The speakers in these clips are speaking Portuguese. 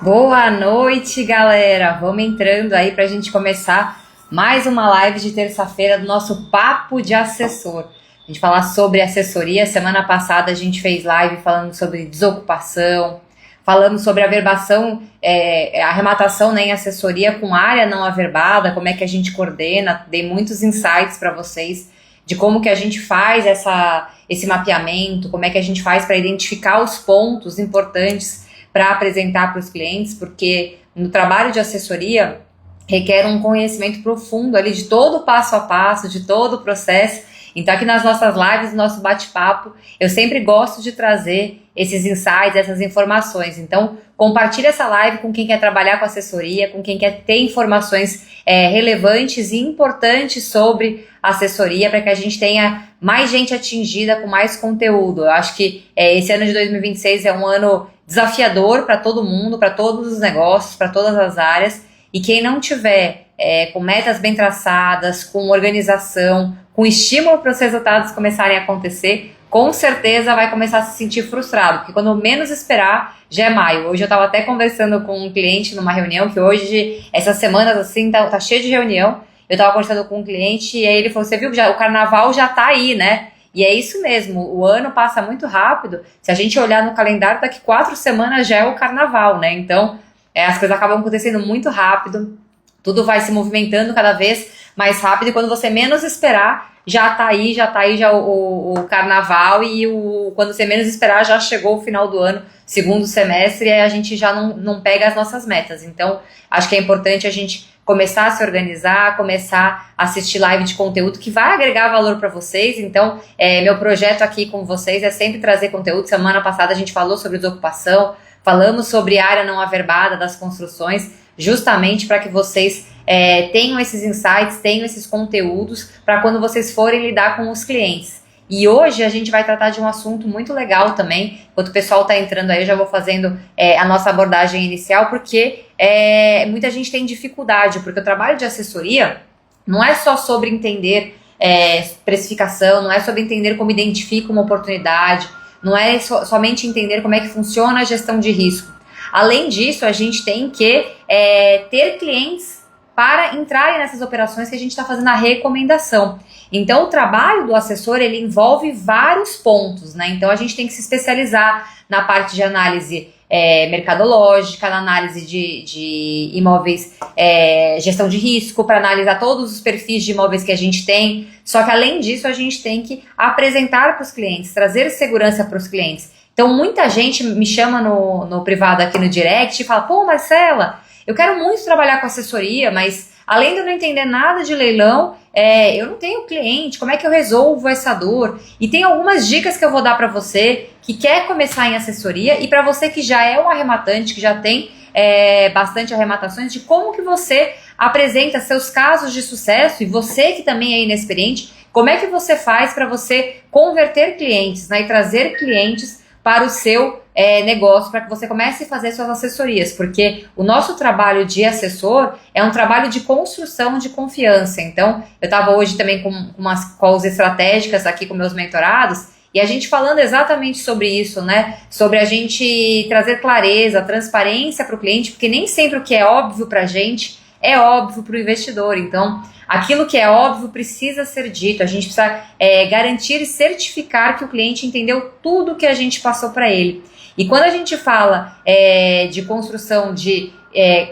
Boa noite, galera! Vamos entrando aí para a gente começar mais uma live de terça-feira do nosso Papo de Assessor. A gente falar sobre assessoria. Semana passada a gente fez live falando sobre desocupação, falamos sobre averbação, arrematação, né, em assessoria com área não averbada, como é que a gente coordena. Dei muitos insights para vocês de como que a gente faz esse mapeamento, como é que a gente faz para identificar os pontos importantes para apresentar para os clientes, porque no trabalho de assessoria requer um conhecimento profundo ali de todo o passo a passo, de todo o processo. Então aqui nas nossas lives, no nosso bate-papo, eu sempre gosto de trazer esses insights, essas informações. Então compartilhe essa live com quem quer trabalhar com assessoria, com quem quer ter informações relevantes e importantes sobre assessoria, para que a gente tenha mais gente atingida com mais conteúdo. Eu acho que esse ano de 2026 é um ano desafiador para todo mundo, para todos os negócios, para todas as áreas, e quem não tiver com metas bem traçadas, com organização, com estímulo para os resultados começarem a acontecer, com certeza vai começar a se sentir frustrado, porque quando menos esperar, já é maio. Hoje eu estava até conversando com um cliente numa reunião, que hoje, essas semanas assim, tá cheio de reunião. Eu estava conversando com um cliente e aí ele falou, você viu que o carnaval já tá aí, né? E é isso mesmo, o ano passa muito rápido. Se a gente olhar no calendário, daqui 4 semanas já é o carnaval, né? Então, as coisas acabam acontecendo muito rápido, tudo vai se movimentando cada vez mais rápido, e quando você menos esperar, já tá aí já o carnaval, e quando você menos esperar, já chegou o final do ano, segundo semestre, e a gente já não pega as nossas metas. Então, acho que é importante a gente começar a se organizar, começar a assistir live de conteúdo que vai agregar valor para vocês. Então, meu projeto aqui com vocês é sempre trazer conteúdo. Semana passada a gente falou sobre desocupação, falamos sobre área não averbada das construções, justamente para que vocês tenham esses insights, tenham esses conteúdos para quando vocês forem lidar com os clientes. E hoje a gente vai tratar de um assunto muito legal também. Enquanto o pessoal está entrando aí, eu já vou fazendo a nossa abordagem inicial, porque muita gente tem dificuldade, porque o trabalho de assessoria não é só sobre entender precificação, não é sobre entender como identifica uma oportunidade, não é somente entender como é que funciona a gestão de risco. Além disso, a gente tem que ter clientes para entrarem nessas operações que a gente está fazendo a recomendação. Então, o trabalho do assessor, ele envolve vários pontos, né? Então, a gente tem que se especializar na parte de análise mercadológica, na análise de imóveis, gestão de risco, para analisar todos os perfis de imóveis que a gente tem. Só que, além disso, a gente tem que apresentar para os clientes, trazer segurança para os clientes. Então, muita gente me chama no privado aqui no direct e fala, pô, Marcela, eu quero muito trabalhar com assessoria, mas além de eu não entender nada de leilão, eu não tenho cliente, como é que eu resolvo essa dor? E tem algumas dicas que eu vou dar para você que quer começar em assessoria, e para você que já é um arrematante, que já tem bastante arrematações, de como que você apresenta seus casos de sucesso, e você que também é inexperiente, como é que você faz para você converter clientes, né, e trazer clientes para o seu negócio, para que você comece a fazer suas assessorias, porque o nosso trabalho de assessor é um trabalho de construção de confiança. Então, eu estava hoje também com umas calls estratégicas aqui com meus mentorados, e a gente falando exatamente sobre isso, né? Sobre a gente trazer clareza, transparência para o cliente, porque nem sempre o que é óbvio para a gente é óbvio para o investidor. Então, aquilo que é óbvio precisa ser dito. A gente precisa garantir e certificar que o cliente entendeu tudo que a gente passou para ele. E quando a gente fala de construção de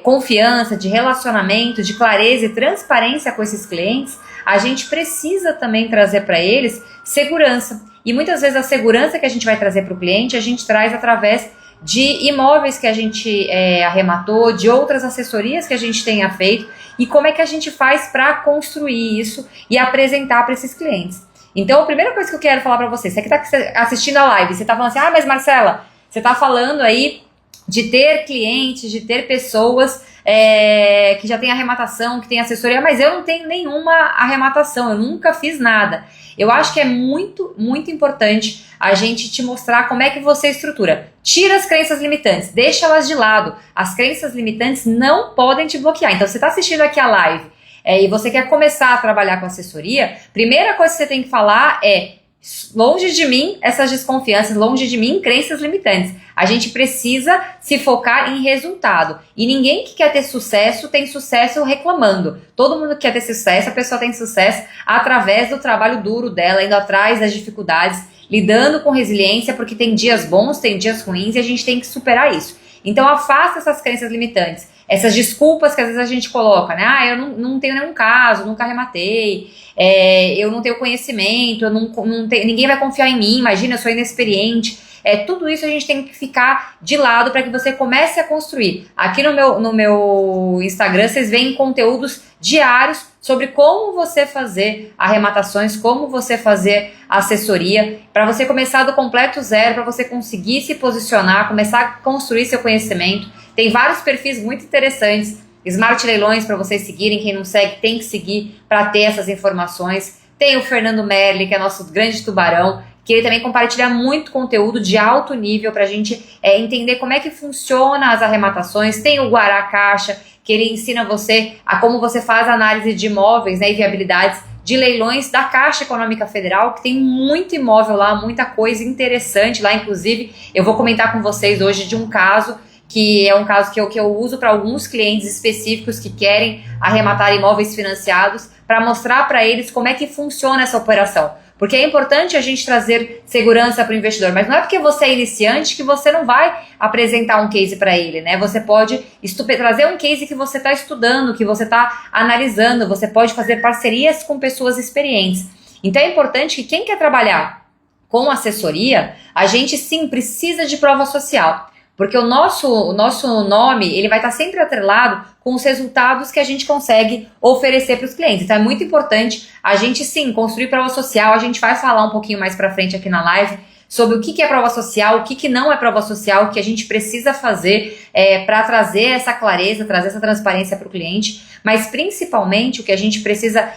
confiança, de relacionamento, de clareza e transparência com esses clientes, a gente precisa também trazer para eles segurança. E muitas vezes a segurança que a gente vai trazer para o cliente, a gente traz através de imóveis que a gente arrematou, de outras assessorias que a gente tenha feito, e como é que a gente faz para construir isso e apresentar para esses clientes. Então, a primeira coisa que eu quero falar para você que está assistindo a live, você está falando assim, mas Marcela, você está falando aí de ter clientes, de ter pessoas que já tem arrematação, que tem assessoria, mas eu não tenho nenhuma arrematação, eu nunca fiz nada. Eu acho que é muito, muito importante a gente te mostrar como é que você estrutura. Tira as crenças limitantes, deixa elas de lado. As crenças limitantes não podem te bloquear. Então, você está assistindo aqui a live e você quer começar a trabalhar com assessoria, primeira coisa que você tem que falar é Longe de mim essas desconfianças, longe de mim crenças limitantes. A gente precisa se focar em resultado. E ninguém que quer ter sucesso tem sucesso reclamando. Todo mundo que quer ter sucesso, a pessoa tem sucesso através do trabalho duro dela, indo atrás das dificuldades, lidando com resiliência, porque tem dias bons, tem dias ruins e a gente tem que superar isso. Então afasta essas crenças limitantes, essas desculpas que às vezes a gente coloca, né? Eu não tenho nenhum caso, nunca rematei, eu não tenho conhecimento, ninguém vai confiar em mim, imagina, eu sou inexperiente. Tudo isso a gente tem que ficar de lado para que você comece a construir. Aqui no meu Instagram vocês veem conteúdos diários sobre como você fazer arrematações, como você fazer assessoria, para você começar do completo zero, para você conseguir se posicionar, começar a construir seu conhecimento. Tem vários perfis muito interessantes, Smart Leilões para vocês seguirem, quem não segue tem que seguir para ter essas informações. Tem o Fernando Merli, que é nosso grande tubarão, que ele também compartilha muito conteúdo de alto nível para a gente entender como é que funciona as arrematações. Tem o Guará Caixa, que ele ensina você a como você faz a análise de imóveis, né, e viabilidades de leilões da Caixa Econômica Federal, que tem muito imóvel lá, muita coisa interessante lá. Inclusive, eu vou comentar com vocês hoje de um caso, que é um caso que eu uso para alguns clientes específicos que querem arrematar imóveis financiados, para mostrar para eles como é que funciona essa operação. Porque é importante a gente trazer segurança para o investidor, mas não é porque você é iniciante que você não vai apresentar um case para ele, né? Você pode trazer um case que você está estudando, que você está analisando, você pode fazer parcerias com pessoas experientes. Então é importante que quem quer trabalhar com assessoria, a gente sim precisa de prova social. Porque o nosso nome, ele vai estar sempre atrelado com os resultados que a gente consegue oferecer para os clientes. Então é muito importante a gente sim construir prova social. A gente vai falar um pouquinho mais para frente aqui na live sobre o que é prova social, o que não é prova social, o que a gente precisa fazer para trazer essa clareza, trazer essa transparência para o cliente, mas principalmente o que a gente precisa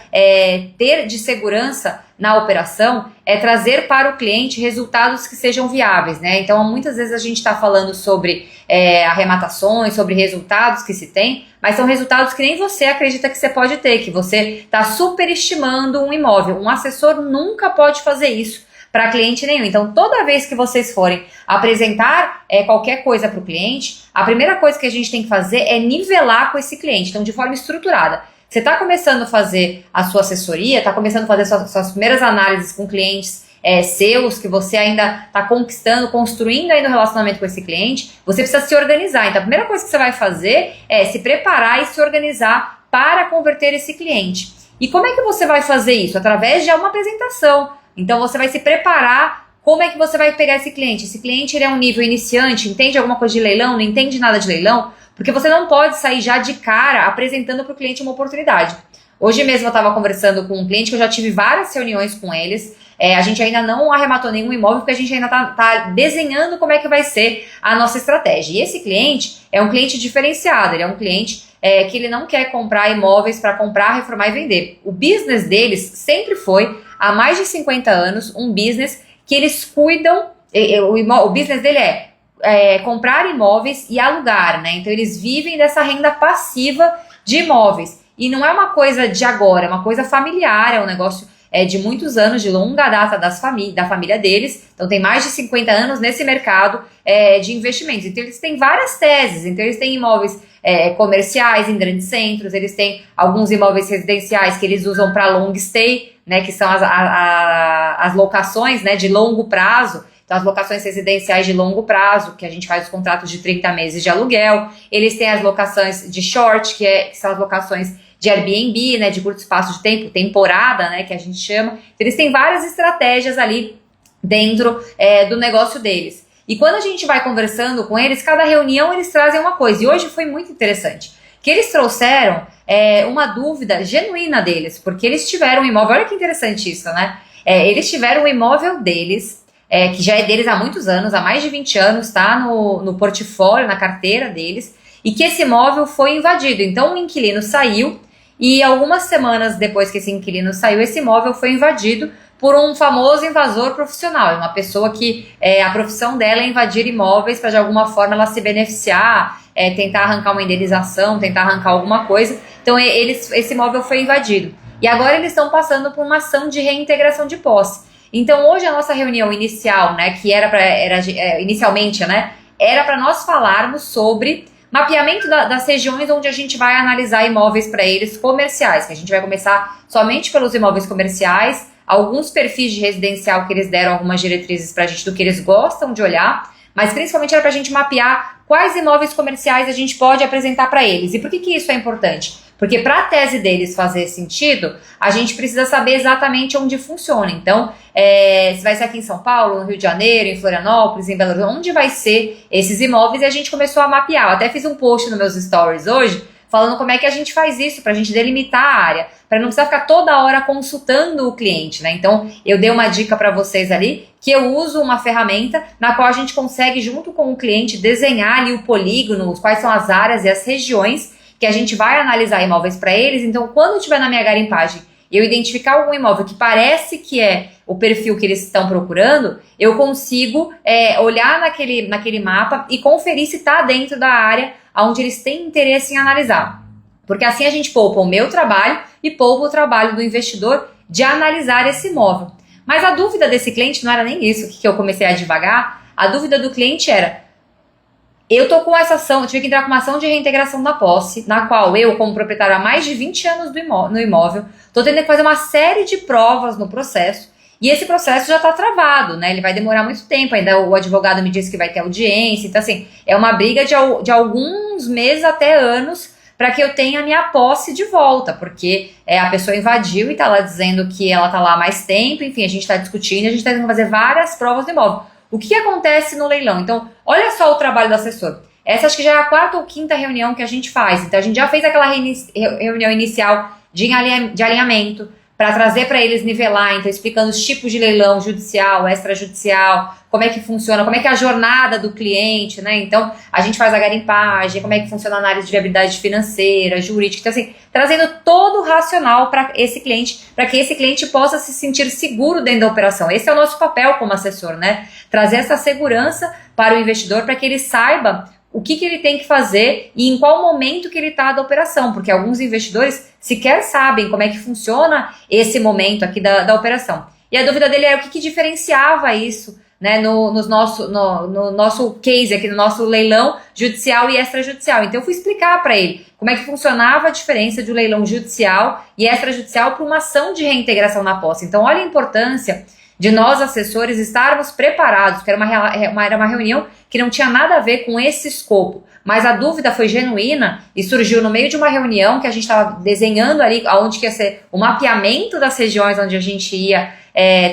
ter de segurança na operação é trazer para o cliente resultados que sejam viáveis, né? Então muitas vezes a gente está falando sobre arrematações, sobre resultados que se tem, mas são resultados que nem você acredita que você pode ter, que você está superestimando um imóvel. Um assessor nunca pode fazer isso para cliente nenhum. Então, toda vez que vocês forem apresentar qualquer coisa para o cliente, a primeira coisa que a gente tem que fazer é nivelar com esse cliente, então de forma estruturada. Você está começando a fazer a sua assessoria, está começando a fazer suas primeiras análises com clientes seus, que você ainda está conquistando, construindo ainda um relacionamento com esse cliente, você precisa se organizar. Então, a primeira coisa que você vai fazer é se preparar e se organizar para converter esse cliente. E como é que você vai fazer isso? Através de uma apresentação. Então você vai se preparar, como é que você vai pegar esse cliente? Esse cliente ele é um nível iniciante, entende alguma coisa de leilão, não entende nada de leilão? Porque você não pode sair já de cara apresentando para o cliente uma oportunidade. Hoje mesmo eu estava conversando com um cliente que eu já tive várias reuniões com eles, a gente ainda não arrematou nenhum imóvel porque a gente ainda está desenhando como é que vai ser a nossa estratégia. E esse cliente é um cliente diferenciado, ele é um cliente que ele não quer comprar imóveis para comprar, reformar e vender. O business deles sempre foi, há mais de 50 anos, um business que eles cuidam, o business dele é comprar imóveis e alugar, né? Então eles vivem dessa renda passiva de imóveis. E não é uma coisa de agora, é uma coisa familiar, é um negócio de muitos anos, de longa data da família deles. Então tem mais de 50 anos nesse mercado de investimentos. Então eles têm várias teses, então eles têm imóveis comerciais em grandes centros, eles têm alguns imóveis residenciais que eles usam para long stay, né, que são as locações, né, de longo prazo. Então as locações residenciais de longo prazo, que a gente faz os contratos de 30 meses de aluguel. Eles têm as locações de short, que são as locações de Airbnb, né, de curto espaço de tempo, temporada, né, que a gente chama. Então, eles têm várias estratégias ali dentro do negócio deles. E quando a gente vai conversando com eles, cada reunião eles trazem uma coisa. E hoje foi muito interessante, que eles trouxeram uma dúvida genuína deles, porque eles tiveram um imóvel, olha que interessante isso, né? Eles tiveram um imóvel deles, que já é deles há muitos anos, há mais de 20 anos, tá no portfólio, na carteira deles, e que esse imóvel foi invadido. Então o inquilino saiu, e algumas semanas depois que esse inquilino saiu, esse imóvel foi invadido por um famoso invasor profissional, uma pessoa que a profissão dela é invadir imóveis para de alguma forma ela se beneficiar, tentar arrancar uma indenização, tentar arrancar alguma coisa. Então esse imóvel foi invadido. E agora eles estão passando por uma ação de reintegração de posse. Então hoje a nossa reunião inicial, né, que inicialmente, né, era para nós falarmos sobre mapeamento das regiões onde a gente vai analisar imóveis para eles comerciais, que a gente vai começar somente pelos imóveis comerciais, alguns perfis de residencial que eles deram algumas diretrizes para a gente do que eles gostam de olhar, mas principalmente era para a gente mapear quais imóveis comerciais a gente pode apresentar para eles. E por que isso é importante? Porque para a tese deles fazer sentido, a gente precisa saber exatamente onde funciona. Então, se vai ser aqui em São Paulo, no Rio de Janeiro, em Florianópolis, em Belo Horizonte, onde vai ser esses imóveis, e a gente começou a mapear. Eu até fiz um post nos meus stories hoje, falando como é que a gente faz isso, para a gente delimitar a área, para não precisar ficar toda hora consultando o cliente, né? Então, eu dei uma dica para vocês ali, que eu uso uma ferramenta na qual a gente consegue, junto com o cliente, desenhar ali o polígono, quais são as áreas e as regiões que a gente vai analisar imóveis para eles. Então, quando eu estiver na minha garimpagem e eu identificar algum imóvel que parece que é o perfil que eles estão procurando, eu consigo olhar naquele mapa e conferir se está dentro da área onde eles têm interesse em analisar. Porque assim a gente poupa o meu trabalho e poupa o trabalho do investidor de analisar esse imóvel. Mas a dúvida desse cliente não era nem isso que eu comecei a divagar. A dúvida do cliente era: eu tô com essa ação, eu tive que entrar com uma ação de reintegração da posse, na qual eu, como proprietário há mais de 20 anos no imóvel, tô tendo que fazer uma série de provas no processo, e esse processo já tá travado, né? Ele vai demorar muito tempo, ainda o advogado me disse que vai ter audiência, então assim, é uma briga de alguns meses até anos para que eu tenha a minha posse de volta, porque a pessoa invadiu e tá lá dizendo que ela tá lá há mais tempo, enfim, a gente tá discutindo, a gente tá tendo que fazer várias provas do imóvel. O que acontece no leilão? Então, olha só o trabalho do assessor. Essa acho que já é a 4ª ou 5ª reunião que a gente faz. Então, a gente já fez aquela reunião inicial de alinhamento para trazer para eles nivelar, então explicando os tipos de leilão judicial, extrajudicial, como é que funciona, como é que é a jornada do cliente, né? Então, a gente faz a garimpagem, como é que funciona a análise de viabilidade financeira, jurídica, então assim, trazendo todo o racional para esse cliente, para que esse cliente possa se sentir seguro dentro da operação. Esse é o nosso papel como assessor, né? Trazer essa segurança para o investidor, para que ele saiba o que ele tem que fazer e em qual momento que ele está da operação, porque alguns investidores sequer sabem como é que funciona esse momento aqui da operação. E a dúvida dele era o que diferenciava isso, né, no nosso case aqui, no nosso leilão judicial e extrajudicial. Então eu fui explicar para ele como é que funcionava a diferença de um leilão judicial e extrajudicial para uma ação de reintegração na posse. Então olha a importância de nós, assessores, estarmos preparados, que era uma reunião que não tinha nada a ver com esse escopo, mas a dúvida foi genuína e surgiu no meio de uma reunião que a gente estava desenhando ali, onde que ia ser o mapeamento das regiões onde a gente ia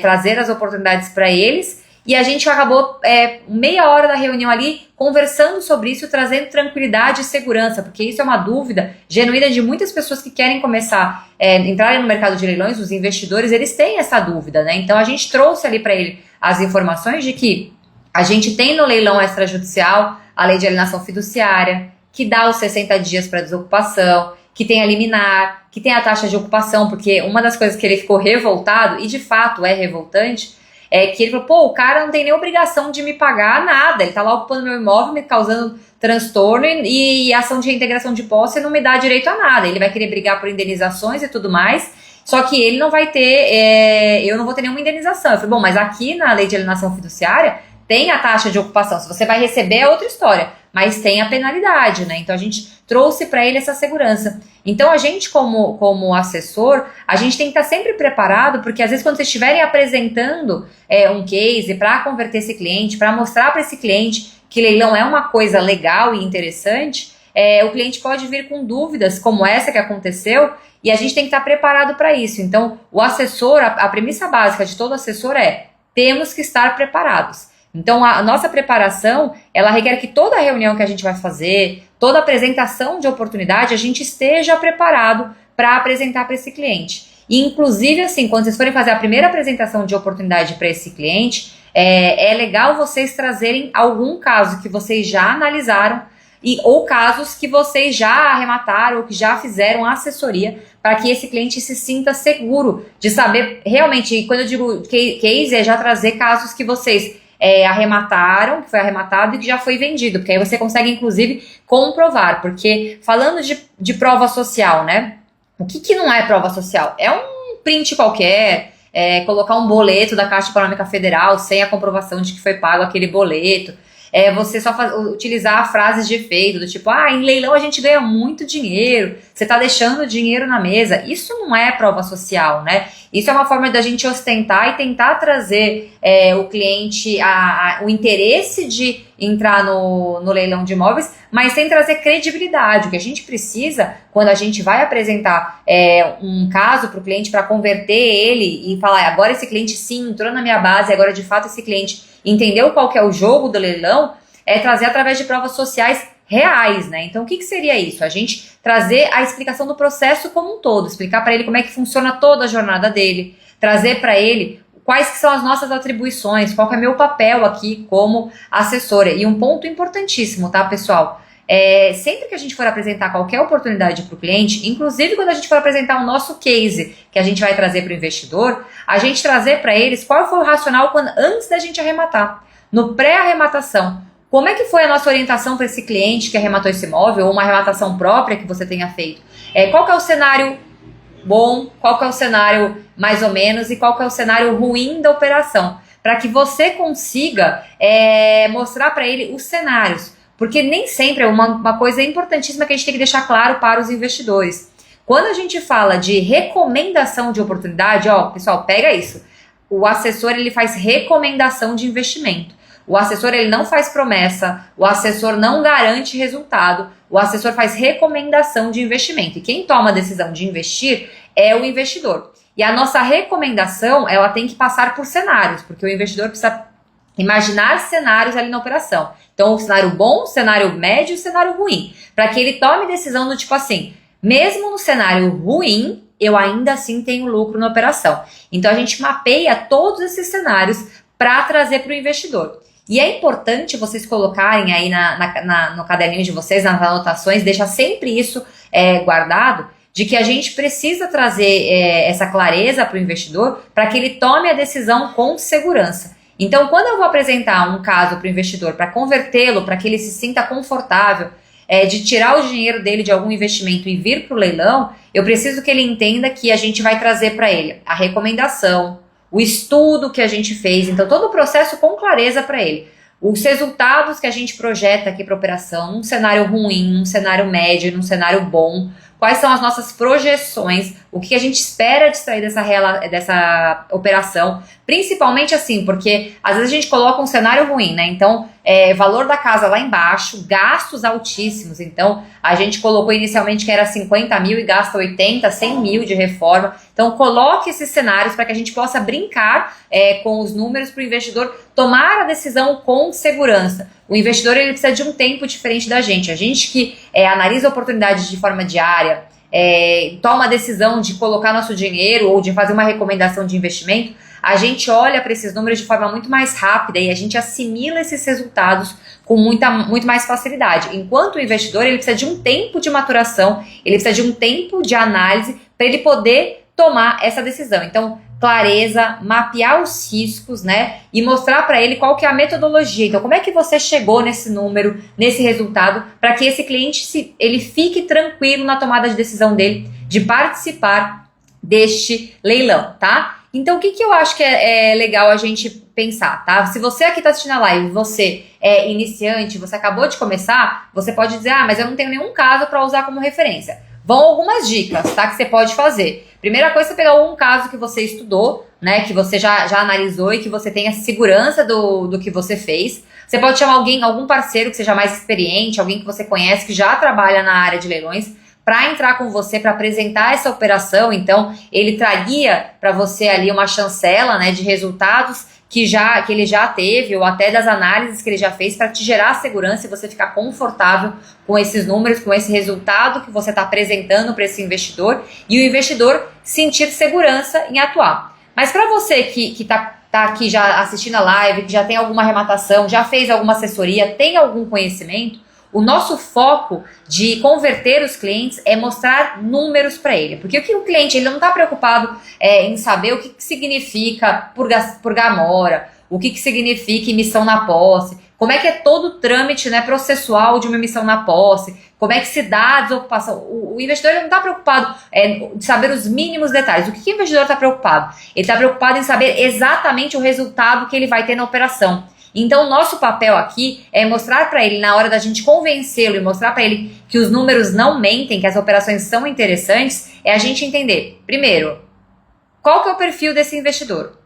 trazer as oportunidades para eles, e a gente acabou meia hora da reunião ali conversando sobre isso, trazendo tranquilidade e segurança, porque isso é uma dúvida genuína de muitas pessoas que querem começar entrarem no mercado de leilões. Os investidores, eles têm essa dúvida, né? Então a gente trouxe ali para ele as informações de que a gente tem no leilão extrajudicial a lei de alienação fiduciária, que dá os 60 dias para desocupação, que tem a liminar, que tem a taxa de ocupação, porque uma das coisas que ele ficou revoltado, e de fato é revoltante, é que ele falou: o cara não tem nem obrigação de me pagar nada, ele tá lá ocupando meu imóvel, me causando transtorno e ação de reintegração de posse não me dá direito a nada, ele vai querer brigar por indenizações e tudo mais, só que ele não vai ter, eu não vou ter nenhuma indenização. Eu falei: bom, mas aqui na lei de alienação fiduciária tem a taxa de ocupação, se você vai receber é outra história, mas tem a penalidade, né? Então a gente trouxe para ele essa segurança. Então a gente como assessor, a gente tem que estar sempre preparado, porque às vezes quando vocês estiverem apresentando um case para converter esse cliente, para mostrar para esse cliente que leilão é uma coisa legal e interessante, o cliente pode vir com dúvidas como essa que aconteceu, e a gente tem que estar preparado para isso. Então o assessor, a premissa básica de todo assessor temos que estar preparados. Então a nossa preparação, ela requer que toda reunião que a gente vai fazer, toda apresentação de oportunidade, a gente esteja preparado para apresentar para esse cliente. E inclusive assim, quando vocês forem fazer a primeira apresentação de oportunidade para esse cliente, é legal vocês trazerem algum caso que vocês já analisaram ou casos que vocês já arremataram ou que já fizeram assessoria, para que esse cliente se sinta seguro de saber realmente. E quando eu digo case, é já trazer casos que vocês arremataram, que foi arrematado e que já foi vendido, porque aí você consegue inclusive comprovar, porque falando de prova social, né, o que não é prova social? É um print qualquer, colocar um boleto da Caixa Econômica Federal sem a comprovação de que foi pago aquele boleto. Você só utilizar frases de efeito, do tipo, em leilão a gente ganha muito dinheiro, você está deixando dinheiro na mesa. Isso não é prova social, né? Isso é uma forma da gente ostentar e tentar trazer o cliente o interesse de entrar no leilão de imóveis, mas sem trazer credibilidade. O que a gente precisa, quando a gente vai apresentar um caso para o cliente, para converter ele e falar, agora esse cliente sim entrou na minha base, agora de fato esse cliente entendeu qual que é o jogo do leilão, trazer através de provas sociais reais, né? Então, o que seria isso? A gente trazer a explicação do processo como um todo, explicar para ele como é que funciona toda a jornada dele, trazer para ele quais que são as nossas atribuições, qual que é meu papel aqui como assessora. E um ponto importantíssimo, tá, pessoal? Sempre que a gente for apresentar qualquer oportunidade para o cliente, inclusive quando a gente for apresentar o nosso case que a gente vai trazer para o investidor, a gente trazer para eles qual foi o racional antes da gente arrematar. No pré-arrematação, como é que foi a nossa orientação para esse cliente que arrematou esse imóvel, ou uma arrematação própria que você tenha feito? Qual que é o cenário bom, qual que é o cenário mais ou menos e qual que é o cenário ruim da operação? Para que você consiga mostrar para ele os cenários. Porque nem sempre é uma coisa importantíssima que a gente tem que deixar claro para os investidores. Quando a gente fala de recomendação de oportunidade, pessoal, pega isso. O assessor, ele faz recomendação de investimento. O assessor, ele não faz promessa, o assessor não garante resultado, o assessor faz recomendação de investimento. E quem toma a decisão de investir é o investidor. E a nossa recomendação, ela tem que passar por cenários, porque o investidor precisa imaginar cenários ali na operação. Então, o cenário bom, o cenário médio e o cenário ruim. Para que ele tome decisão do tipo assim, mesmo no cenário ruim, eu ainda assim tenho lucro na operação. Então, a gente mapeia todos esses cenários para trazer para o investidor. E é importante vocês colocarem aí no caderninho de vocês, nas anotações, deixar sempre isso guardado, de que a gente precisa trazer essa clareza para o investidor para que ele tome a decisão com segurança. Então, quando eu vou apresentar um caso para o investidor, para convertê-lo, para que ele se sinta confortável de tirar o dinheiro dele de algum investimento e vir para o leilão, eu preciso que ele entenda que a gente vai trazer para ele a recomendação, o estudo que a gente fez, então todo o processo com clareza para ele. Os resultados que a gente projeta aqui para a operação, num cenário ruim, num cenário médio, num cenário bom, quais são as nossas projeções, o que a gente espera de sair dessa operação, principalmente assim, porque às vezes a gente coloca um cenário ruim, né? Então, valor da casa lá embaixo, gastos altíssimos, então a gente colocou inicialmente que era 50 mil e gasta 80, 100 mil de reforma. Então, coloque esses cenários para que a gente possa brincar com os números para o investidor tomar a decisão com segurança. O investidor, ele precisa de um tempo diferente da gente. A gente que analisa oportunidades de forma diária, toma a decisão de colocar nosso dinheiro ou de fazer uma recomendação de investimento, a gente olha para esses números de forma muito mais rápida e a gente assimila esses resultados com muito mais facilidade. Enquanto o investidor, ele precisa de um tempo de maturação, ele precisa de um tempo de análise para ele poder tomar essa decisão. Então, clareza, mapear os riscos, né? E mostrar para ele qual que é a metodologia. Então, como é que você chegou nesse número, nesse resultado, para que esse cliente ele fique tranquilo na tomada de decisão dele de participar deste leilão, tá? Então, o que eu acho que é legal a gente pensar, tá? Se você aqui está assistindo a live, você é iniciante, você acabou de começar, você pode dizer, mas eu não tenho nenhum caso para usar como referência. Vão algumas dicas, tá? Que você pode fazer. Primeira coisa, você pegar algum caso que você estudou, né? Que você já analisou e que você tenha segurança do que você fez. Você pode chamar algum parceiro que seja mais experiente, alguém que você conhece, que já trabalha na área de leilões, para entrar com você, para apresentar essa operação. Então, ele traria para você ali uma chancela, né, de resultados que ele já teve, ou até das análises que ele já fez, para te gerar segurança e você ficar confortável com esses números, com esse resultado que você está apresentando para esse investidor, e o investidor sentir segurança em atuar. Mas para você que tá aqui já assistindo a live, que já tem alguma arrematação, já fez alguma assessoria, tem algum conhecimento, o nosso foco de converter os clientes é mostrar números para ele. Porque o cliente ele não está preocupado em saber o que significa purgar mora, o que significa emissão na posse, como é que é todo o trâmite, né, processual de uma emissão na posse, como é que se dá a desocupação. O investidor ele não está preocupado de saber os mínimos detalhes. O que o investidor está preocupado? Ele está preocupado em saber exatamente o resultado que ele vai ter na operação. Então, o nosso papel aqui é mostrar para ele, na hora da gente convencê-lo e mostrar para ele que os números não mentem, que as operações são interessantes, é a gente entender, primeiro, qual que é o perfil desse investidor?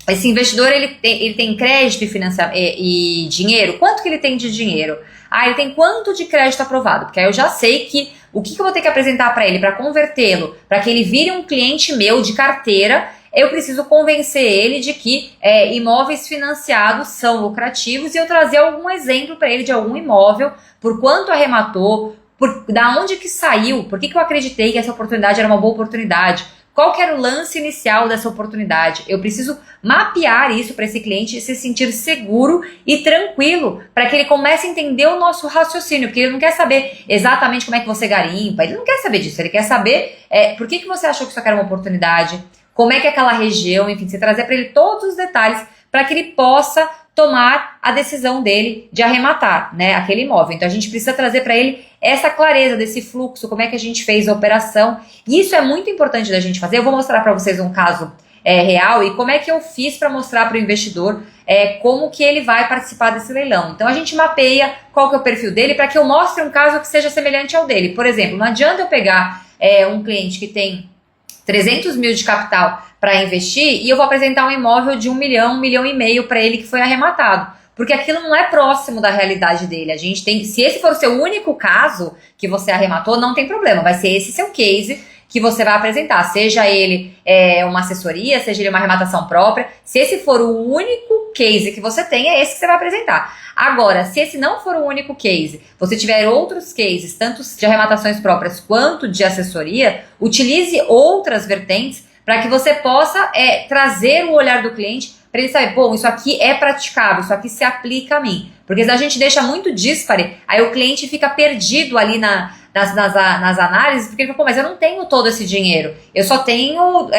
Esse investidor, ele tem crédito e dinheiro? Quanto que ele tem de dinheiro? Ele tem quanto de crédito aprovado? Porque aí eu já sei que o que eu vou ter que apresentar para ele para convertê-lo, para que ele vire um cliente meu de carteira, eu preciso convencer ele de que imóveis financiados são lucrativos e eu trazer algum exemplo para ele de algum imóvel, por quanto arrematou, da onde que saiu, por que eu acreditei que essa oportunidade era uma boa oportunidade, qual que era o lance inicial dessa oportunidade. Eu preciso mapear isso para esse cliente se sentir seguro e tranquilo, para que ele comece a entender o nosso raciocínio, porque ele não quer saber exatamente como é que você garimpa, ele não quer saber disso, ele quer saber por que você achou que isso aqui era uma oportunidade, como é que é aquela região, enfim, você trazer para ele todos os detalhes para que ele possa tomar a decisão dele de arrematar, né, aquele imóvel. Então a gente precisa trazer para ele essa clareza desse fluxo, como é que a gente fez a operação. E isso é muito importante da gente fazer. Eu vou mostrar para vocês um caso real e como é que eu fiz para mostrar para o investidor como que ele vai participar desse leilão. Então a gente mapeia qual que é o perfil dele para que eu mostre um caso que seja semelhante ao dele. Por exemplo, não adianta eu pegar um cliente que tem 300 mil de capital para investir e eu vou apresentar um imóvel de 1 milhão, 1,5 milhão para ele que foi arrematado. Porque aquilo não é próximo da realidade dele. A gente tem, se esse for o seu único caso que você arrematou, não tem problema. Vai ser esse seu case que você vai apresentar. Seja ele uma assessoria, seja ele uma arrematação própria. Se esse for o único case que você tem, é esse que você vai apresentar. Agora, se esse não for o único case, você tiver outros cases, tanto de arrematações próprias quanto de assessoria, utilize outras vertentes para que você possa trazer o olhar do cliente para ele saber, pô, isso aqui é praticável, isso aqui se aplica a mim. Porque se a gente deixa muito díspare, aí o cliente fica perdido ali nas análises, porque ele fala, pô, mas eu não tenho todo esse dinheiro. Eu só tenho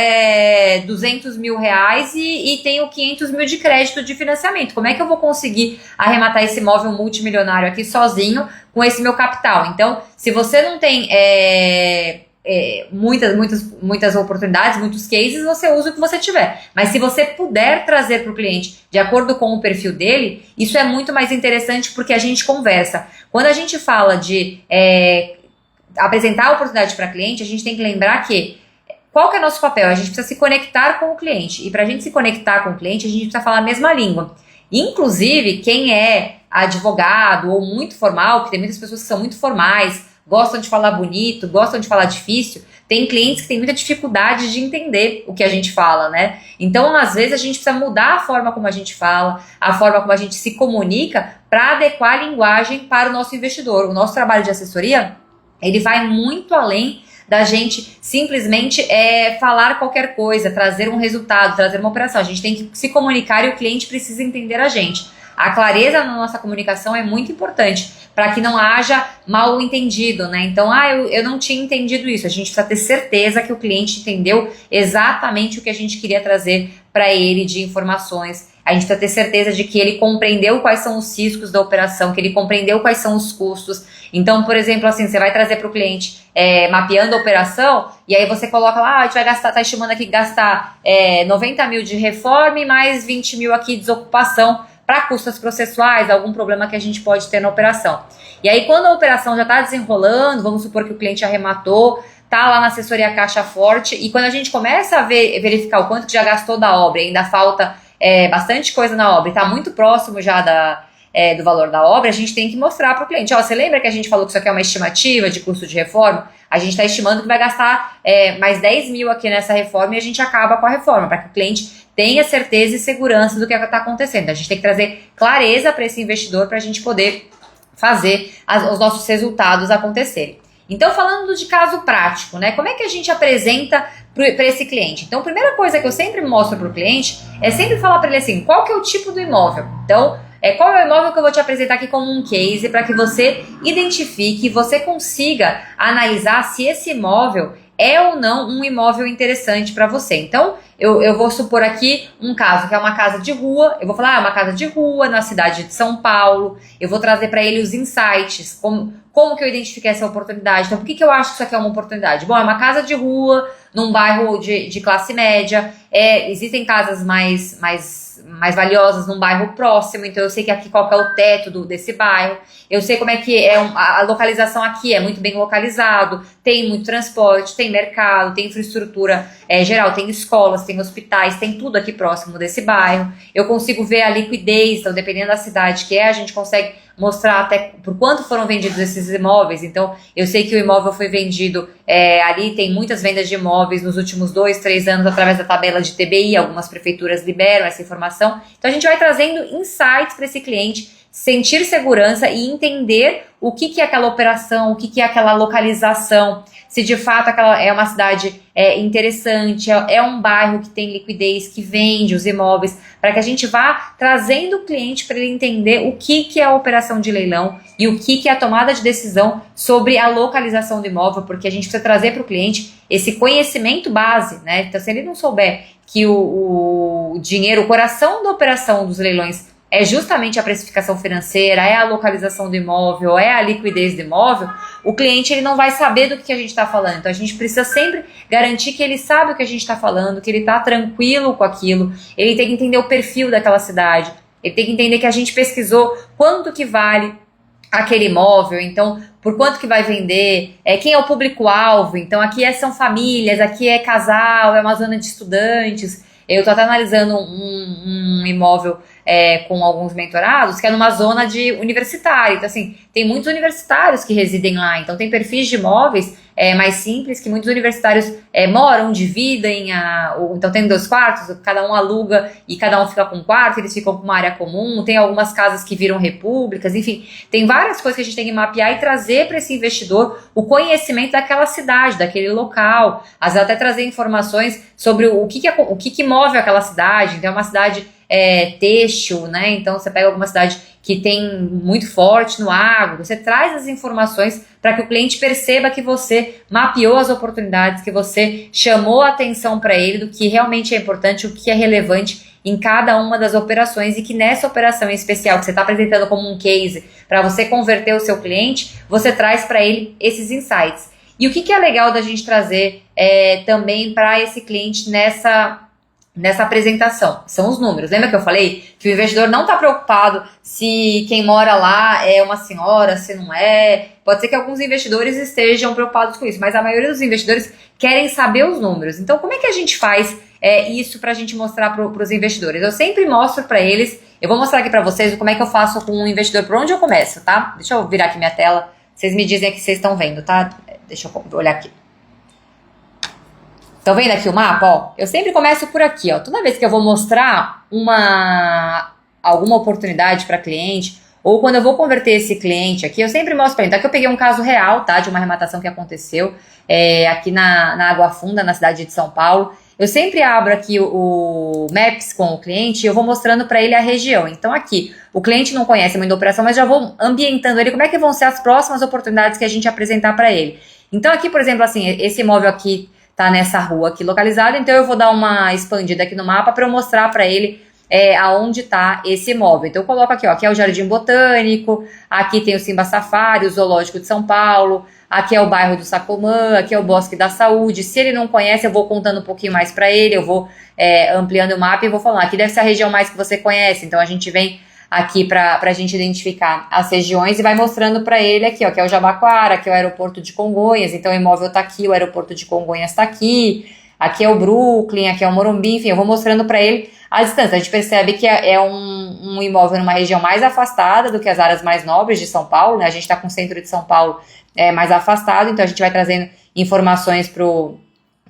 200 mil reais e tenho 500 mil de crédito de financiamento. Como é que eu vou conseguir arrematar esse imóvel multimilionário aqui sozinho com esse meu capital? Então, se você não tem muitas oportunidades, muitos cases, você usa o que você tiver. Mas se você puder trazer para o cliente de acordo com o perfil dele, isso é muito mais interessante porque a gente conversa. Quando a gente fala de apresentar a oportunidade para cliente, a gente tem que lembrar que qual que é o nosso papel? A gente precisa se conectar com o cliente. E para a gente se conectar com o cliente, a gente precisa falar a mesma língua. Inclusive, quem é advogado ou muito formal, que tem muitas pessoas que são muito formais, gostam de falar bonito, gostam de falar difícil, tem clientes que têm muita dificuldade de entender o que a gente fala, né? Então, às vezes, a gente precisa mudar a forma como a gente fala, a forma como a gente se comunica para adequar a linguagem para o nosso investidor. O nosso trabalho de assessoria, ele vai muito além da gente simplesmente falar qualquer coisa, trazer um resultado, trazer uma operação. A gente tem que se comunicar e o cliente precisa entender a gente. A clareza na nossa comunicação é muito importante para que não haja mal entendido, né? Então, eu não tinha entendido isso. A gente precisa ter certeza que o cliente entendeu exatamente o que a gente queria trazer para ele de informações. A gente precisa ter certeza de que ele compreendeu quais são os riscos da operação, que ele compreendeu quais são os custos. Então, por exemplo, assim, você vai trazer para o cliente mapeando a operação e aí você coloca lá, a gente vai gastar, tá estimando aqui gastar 90 mil de reforma e mais 20 mil aqui de desocupação para custas processuais, algum problema que a gente pode ter na operação. E aí, quando a operação já está desenrolando, vamos supor que o cliente arrematou, tá lá na assessoria caixa forte, e quando a gente começa a verificar o quanto que já gastou da obra, ainda falta bastante coisa na obra, e está muito próximo já do valor da obra, a gente tem que mostrar para o cliente, você lembra que a gente falou que isso aqui é uma estimativa de custo de reforma? A gente está estimando que vai gastar mais 10 mil aqui nessa reforma e a gente acaba com a reforma, para que o cliente tenha certeza e segurança do que está acontecendo. A gente tem que trazer clareza para esse investidor para a gente poder fazer os nossos resultados acontecerem. Então, falando de caso prático, né? Como é que a gente apresenta para esse cliente? Então, a primeira coisa que eu sempre mostro para o cliente é sempre falar para ele assim, qual que é o tipo do imóvel? Então, qual é o imóvel que eu vou te apresentar aqui como um case para que você identifique e você consiga analisar se esse imóvel é ou não um imóvel interessante para você. Então, eu vou supor aqui um caso que é uma casa de rua, eu vou falar, é uma casa de rua na cidade de São Paulo, eu vou trazer para ele os insights, como que eu identifiquei essa oportunidade. Então, por que eu acho que isso aqui é uma oportunidade? Bom, é uma casa de rua, num bairro de classe média, existem casas mais valiosas num bairro próximo, então eu sei que aqui qual que é o teto desse bairro, eu sei como é que a localização aqui é muito bem localizado, tem muito transporte, tem mercado, tem infraestrutura geral, tem escolas, tem hospitais, tem tudo aqui próximo desse bairro, eu consigo ver a liquidez, então dependendo da cidade que a gente consegue mostrar até por quanto foram vendidos esses imóveis. Então eu sei que o imóvel foi vendido ali, tem muitas vendas de imóveis nos últimos 2, 3 anos através da tabela de TBI, algumas prefeituras liberam essa informação, então a gente vai trazendo insights para esse cliente sentir segurança e entender o que é aquela operação, o que é aquela localização, se de fato aquela é uma cidade interessante, é um bairro que tem liquidez, que vende os imóveis, para que a gente vá trazendo o cliente para ele entender o que é a operação de leilão e o que é a tomada de decisão sobre a localização do imóvel, porque a gente precisa trazer para o cliente esse conhecimento base, né? Então, se ele não souber que o dinheiro, o coração da operação dos leilões é justamente a precificação financeira, é a localização do imóvel, é a liquidez do imóvel, o cliente ele não vai saber do que a gente está falando. Então a gente precisa sempre garantir que ele sabe o que a gente está falando, que ele está tranquilo com aquilo, ele tem que entender o perfil daquela cidade, ele tem que entender que a gente pesquisou quanto que vale aquele imóvel, então por quanto que vai vender, quem é o público-alvo, então aqui são famílias, aqui é casal, é uma zona de estudantes. Eu estou até analisando um imóvel com alguns mentorados, que é numa zona de universitária. Então, assim, tem muitos universitários que residem lá. Então, tem perfis de imóveis mais simples que muitos universitários moram, dividem. Então, tem 2 quartos, cada um aluga e cada um fica com um quarto, eles ficam com uma área comum. Tem algumas casas que viram repúblicas. Enfim, tem várias coisas que a gente tem que mapear e trazer para esse investidor o conhecimento daquela cidade, daquele local. Às vezes, até trazer informações sobre o que move aquela cidade. Então, é uma cidade têxtil, né? Então você pega alguma cidade que tem muito forte no agro, você traz as informações para que o cliente perceba que você mapeou as oportunidades, que você chamou a atenção para ele do que realmente é importante, o que é relevante em cada uma das operações e que nessa operação em especial que você está apresentando como um case para você converter o seu cliente, você traz para ele esses insights. E o que é legal da gente trazer também para esse cliente nessa apresentação, são os números. Lembra que eu falei que o investidor não está preocupado se quem mora lá é uma senhora, se não é. Pode ser que alguns investidores estejam preocupados com isso, mas a maioria dos investidores querem saber os números. Então, como é que a gente faz isso para a gente mostrar para os investidores? Eu sempre mostro para eles, eu vou mostrar aqui para vocês como é que eu faço com um investidor, por onde eu começo, tá? Deixa eu virar aqui minha tela, vocês me dizem aqui se vocês estão vendo, tá? Deixa eu olhar aqui. Estão vendo aqui o mapa? Ó, eu sempre começo por aqui, ó. Toda vez que eu vou mostrar alguma oportunidade para cliente, ou quando eu vou converter esse cliente aqui, eu sempre mostro para ele. Então aqui eu peguei um caso real, tá? De uma arrematação que aconteceu aqui na Água Funda, na cidade de São Paulo. Eu sempre abro aqui o Maps com o cliente e eu vou mostrando para ele a região. Então aqui, o cliente não conhece muito a operação, mas já vou ambientando ele como é que vão ser as próximas oportunidades que a gente apresentar para ele. Então aqui, por exemplo, assim, esse imóvel aqui tá nessa rua aqui localizada, então eu vou dar uma expandida aqui no mapa para eu mostrar para ele aonde tá esse imóvel. Então eu coloco aqui, ó, aqui é o Jardim Botânico, aqui tem o Simba Safari, o Zoológico de São Paulo, aqui é o bairro do Sacomã, aqui é o Bosque da Saúde. Se ele não conhece, eu vou contando um pouquinho mais para ele, eu vou ampliando o mapa e vou falando, aqui deve ser a região mais que você conhece, então a gente vem aqui para a gente identificar as regiões e vai mostrando para ele aqui, ó, que é o Jabaquara, aqui é o aeroporto de Congonhas, então o imóvel tá aqui, o aeroporto de Congonhas tá aqui é o Brooklyn, aqui é o Morumbi, enfim, eu vou mostrando para ele a distância. A gente percebe que é um imóvel numa região mais afastada do que as áreas mais nobres de São Paulo, né? A gente está com o centro de São Paulo mais afastado, então a gente vai trazendo informações pro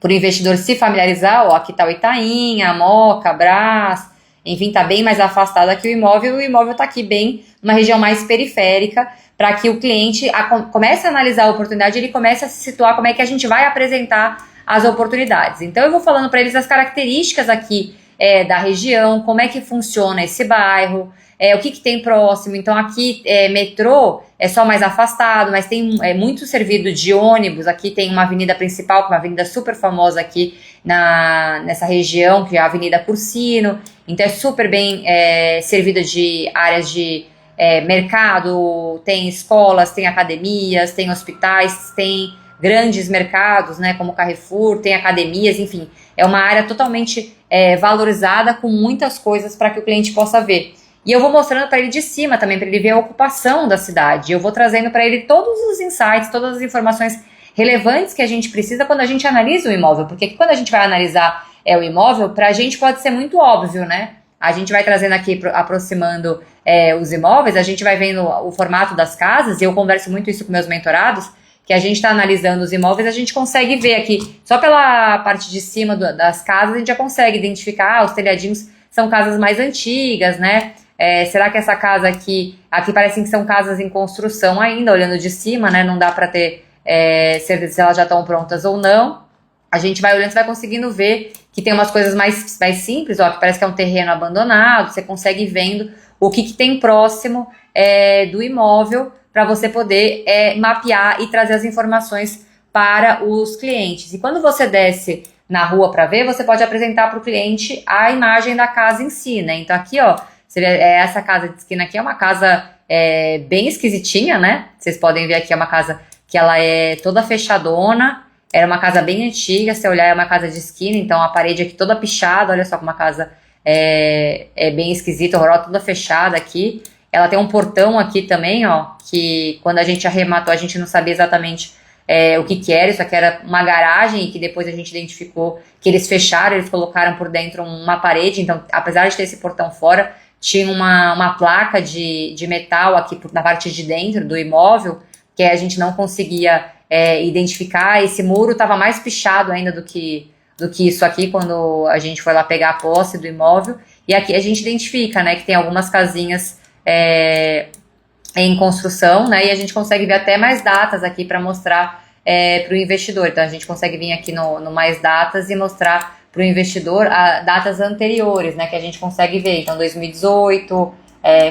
investidor se familiarizar, ó, aqui tá o Itaim, a Moca, a Brás, enfim, tá bem mais afastado aqui o imóvel tá aqui bem numa região mais periférica, para que o cliente comece a analisar a oportunidade, ele comece a se situar como é que a gente vai apresentar as oportunidades. Então eu vou falando para eles as características aqui da região, como é que funciona esse bairro, o que tem próximo. Então aqui metrô é só mais afastado, mas tem muito servido de ônibus. Aqui tem uma avenida principal, que é uma avenida super famosa aqui nessa região, que é a Avenida Cursino. Então é super bem servida de áreas de mercado, tem escolas, tem academias, tem hospitais, tem grandes mercados, né, como Carrefour, tem academias, enfim, é uma área totalmente valorizada com muitas coisas para que o cliente possa ver. E eu vou mostrando para ele de cima também, para ele ver a ocupação da cidade. Eu vou trazendo para ele todos os insights, todas as informações relevantes que a gente precisa quando a gente analisa o imóvel, porque quando a gente vai analisar o imóvel, para a gente pode ser muito óbvio, né? A gente vai trazendo aqui, aproximando os imóveis, a gente vai vendo o formato das casas, e eu converso muito isso com meus mentorados, que a gente está analisando os imóveis, a gente consegue ver aqui, só pela parte de cima das casas, a gente já consegue identificar, os telhadinhos são casas mais antigas, né? Será que essa casa aqui parecem que são casas em construção ainda, olhando de cima, né? Não dá para ter certeza se elas já estão prontas ou não. A gente vai olhando, você vai conseguindo ver que tem umas coisas mais simples, ó, que parece que é um terreno abandonado, você consegue ir vendo o que tem próximo do imóvel, para você poder mapear e trazer as informações para os clientes. E quando você desce na rua para ver, você pode apresentar para o cliente a imagem da casa em si, né? Então aqui, ó, você vê, essa casa de esquina aqui é uma casa bem esquisitinha, né? Vocês podem ver aqui, é uma casa que ela é toda fechadona, era uma casa bem antiga, se olhar é uma casa de esquina, então a parede aqui toda pichada, olha só como a casa é bem esquisita, horrorosa, toda fechada aqui. Ela tem um portão aqui também, ó, que quando a gente arrematou a gente não sabia exatamente o que era. Isso aqui era uma garagem e que depois a gente identificou que eles fecharam, eles colocaram por dentro uma parede. Então, apesar de ter esse portão fora, tinha uma placa de metal aqui na parte de dentro do imóvel, que a gente não conseguia identificar. Esse muro estava mais pichado ainda do que isso aqui, quando a gente foi lá pegar a posse do imóvel. E aqui a gente identifica, né, que tem algumas casinhas em construção, né, e a gente consegue ver até mais datas aqui para mostrar para o investidor. Então a gente consegue vir aqui no mais datas e mostrar para o investidor datas anteriores, né, que a gente consegue ver. Então 2018,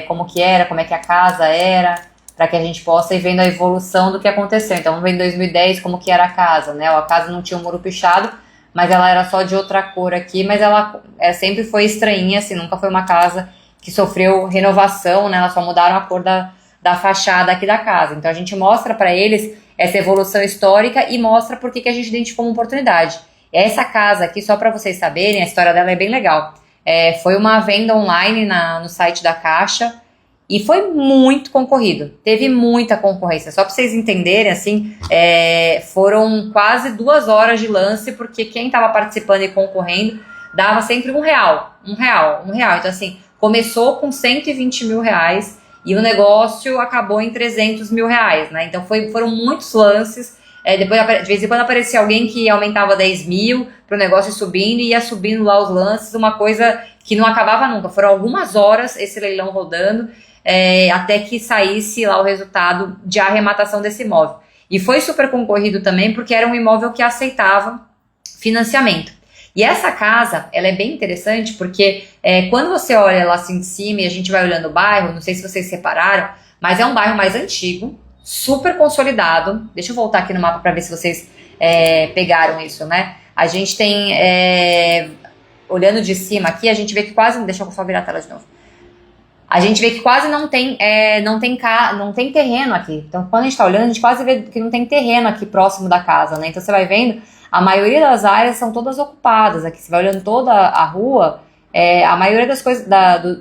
como que era, como é que a casa era, para que a gente possa ir vendo a evolução do que aconteceu. Então vamos ver em 2010 como que era a casa, né, a casa não tinha um muro pichado, mas ela era só de outra cor aqui, mas ela sempre foi estranhinha, assim, nunca foi uma casa que sofreu renovação, né? Elas só mudaram a cor da fachada aqui da casa. Então a gente mostra para eles essa evolução histórica e mostra por que a gente identificou uma oportunidade. Essa casa aqui, só para vocês saberem, a história dela é bem legal. Foi uma venda online no site da Caixa e foi muito concorrido. Teve muita concorrência. Só para vocês entenderem, assim, foram quase 2 horas de lance, porque quem estava participando e concorrendo dava sempre R$1. Então, assim, começou com 120 mil reais e o negócio acabou em 300 mil reais, né? Então foram muitos lances. Depois, de vez em quando, aparecia alguém que aumentava 10 mil para o negócio ir subindo e ia subindo lá os lances, uma coisa que não acabava nunca. Foram algumas horas esse leilão rodando até que saísse lá o resultado de arrematação desse imóvel. E foi super concorrido também porque era um imóvel que aceitava financiamento. E essa casa, ela é bem interessante porque quando você olha lá assim de cima e a gente vai olhando o bairro, não sei se vocês separaram, mas é um bairro mais antigo, super consolidado. Deixa eu voltar aqui no mapa para ver se vocês pegaram isso, né? A gente tem, olhando de cima aqui, a gente vê que quase, deixa eu só virar a tela de novo. A gente vê que quase não tem terreno aqui. Então, quando a gente está olhando, a gente quase vê que não tem terreno aqui próximo da casa, né? Então, você vai vendo, a maioria das áreas são todas ocupadas aqui. Você vai olhando toda a rua, a maioria das coisas,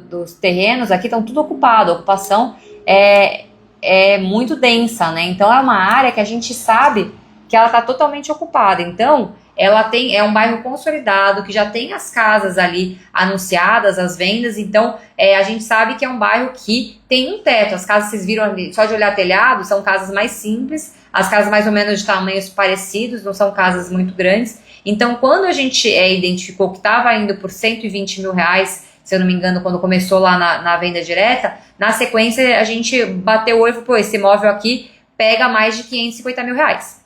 dos terrenos aqui estão tudo ocupado. A ocupação é muito densa, né? Então, é uma área que a gente sabe que ela está totalmente ocupada. Então, é um bairro consolidado, que já tem as casas ali anunciadas, as vendas. Então, a gente sabe que é um bairro que tem um teto. As casas, vocês viram ali, só de olhar telhado, são casas mais simples, as casas mais ou menos de tamanhos parecidos, não são casas muito grandes. Então, quando a gente identificou que estava indo por 120 mil reais, se eu não me engano, quando começou lá na venda direta, na sequência a gente bateu o olho e falou, pô, esse imóvel aqui pega mais de 550 mil reais.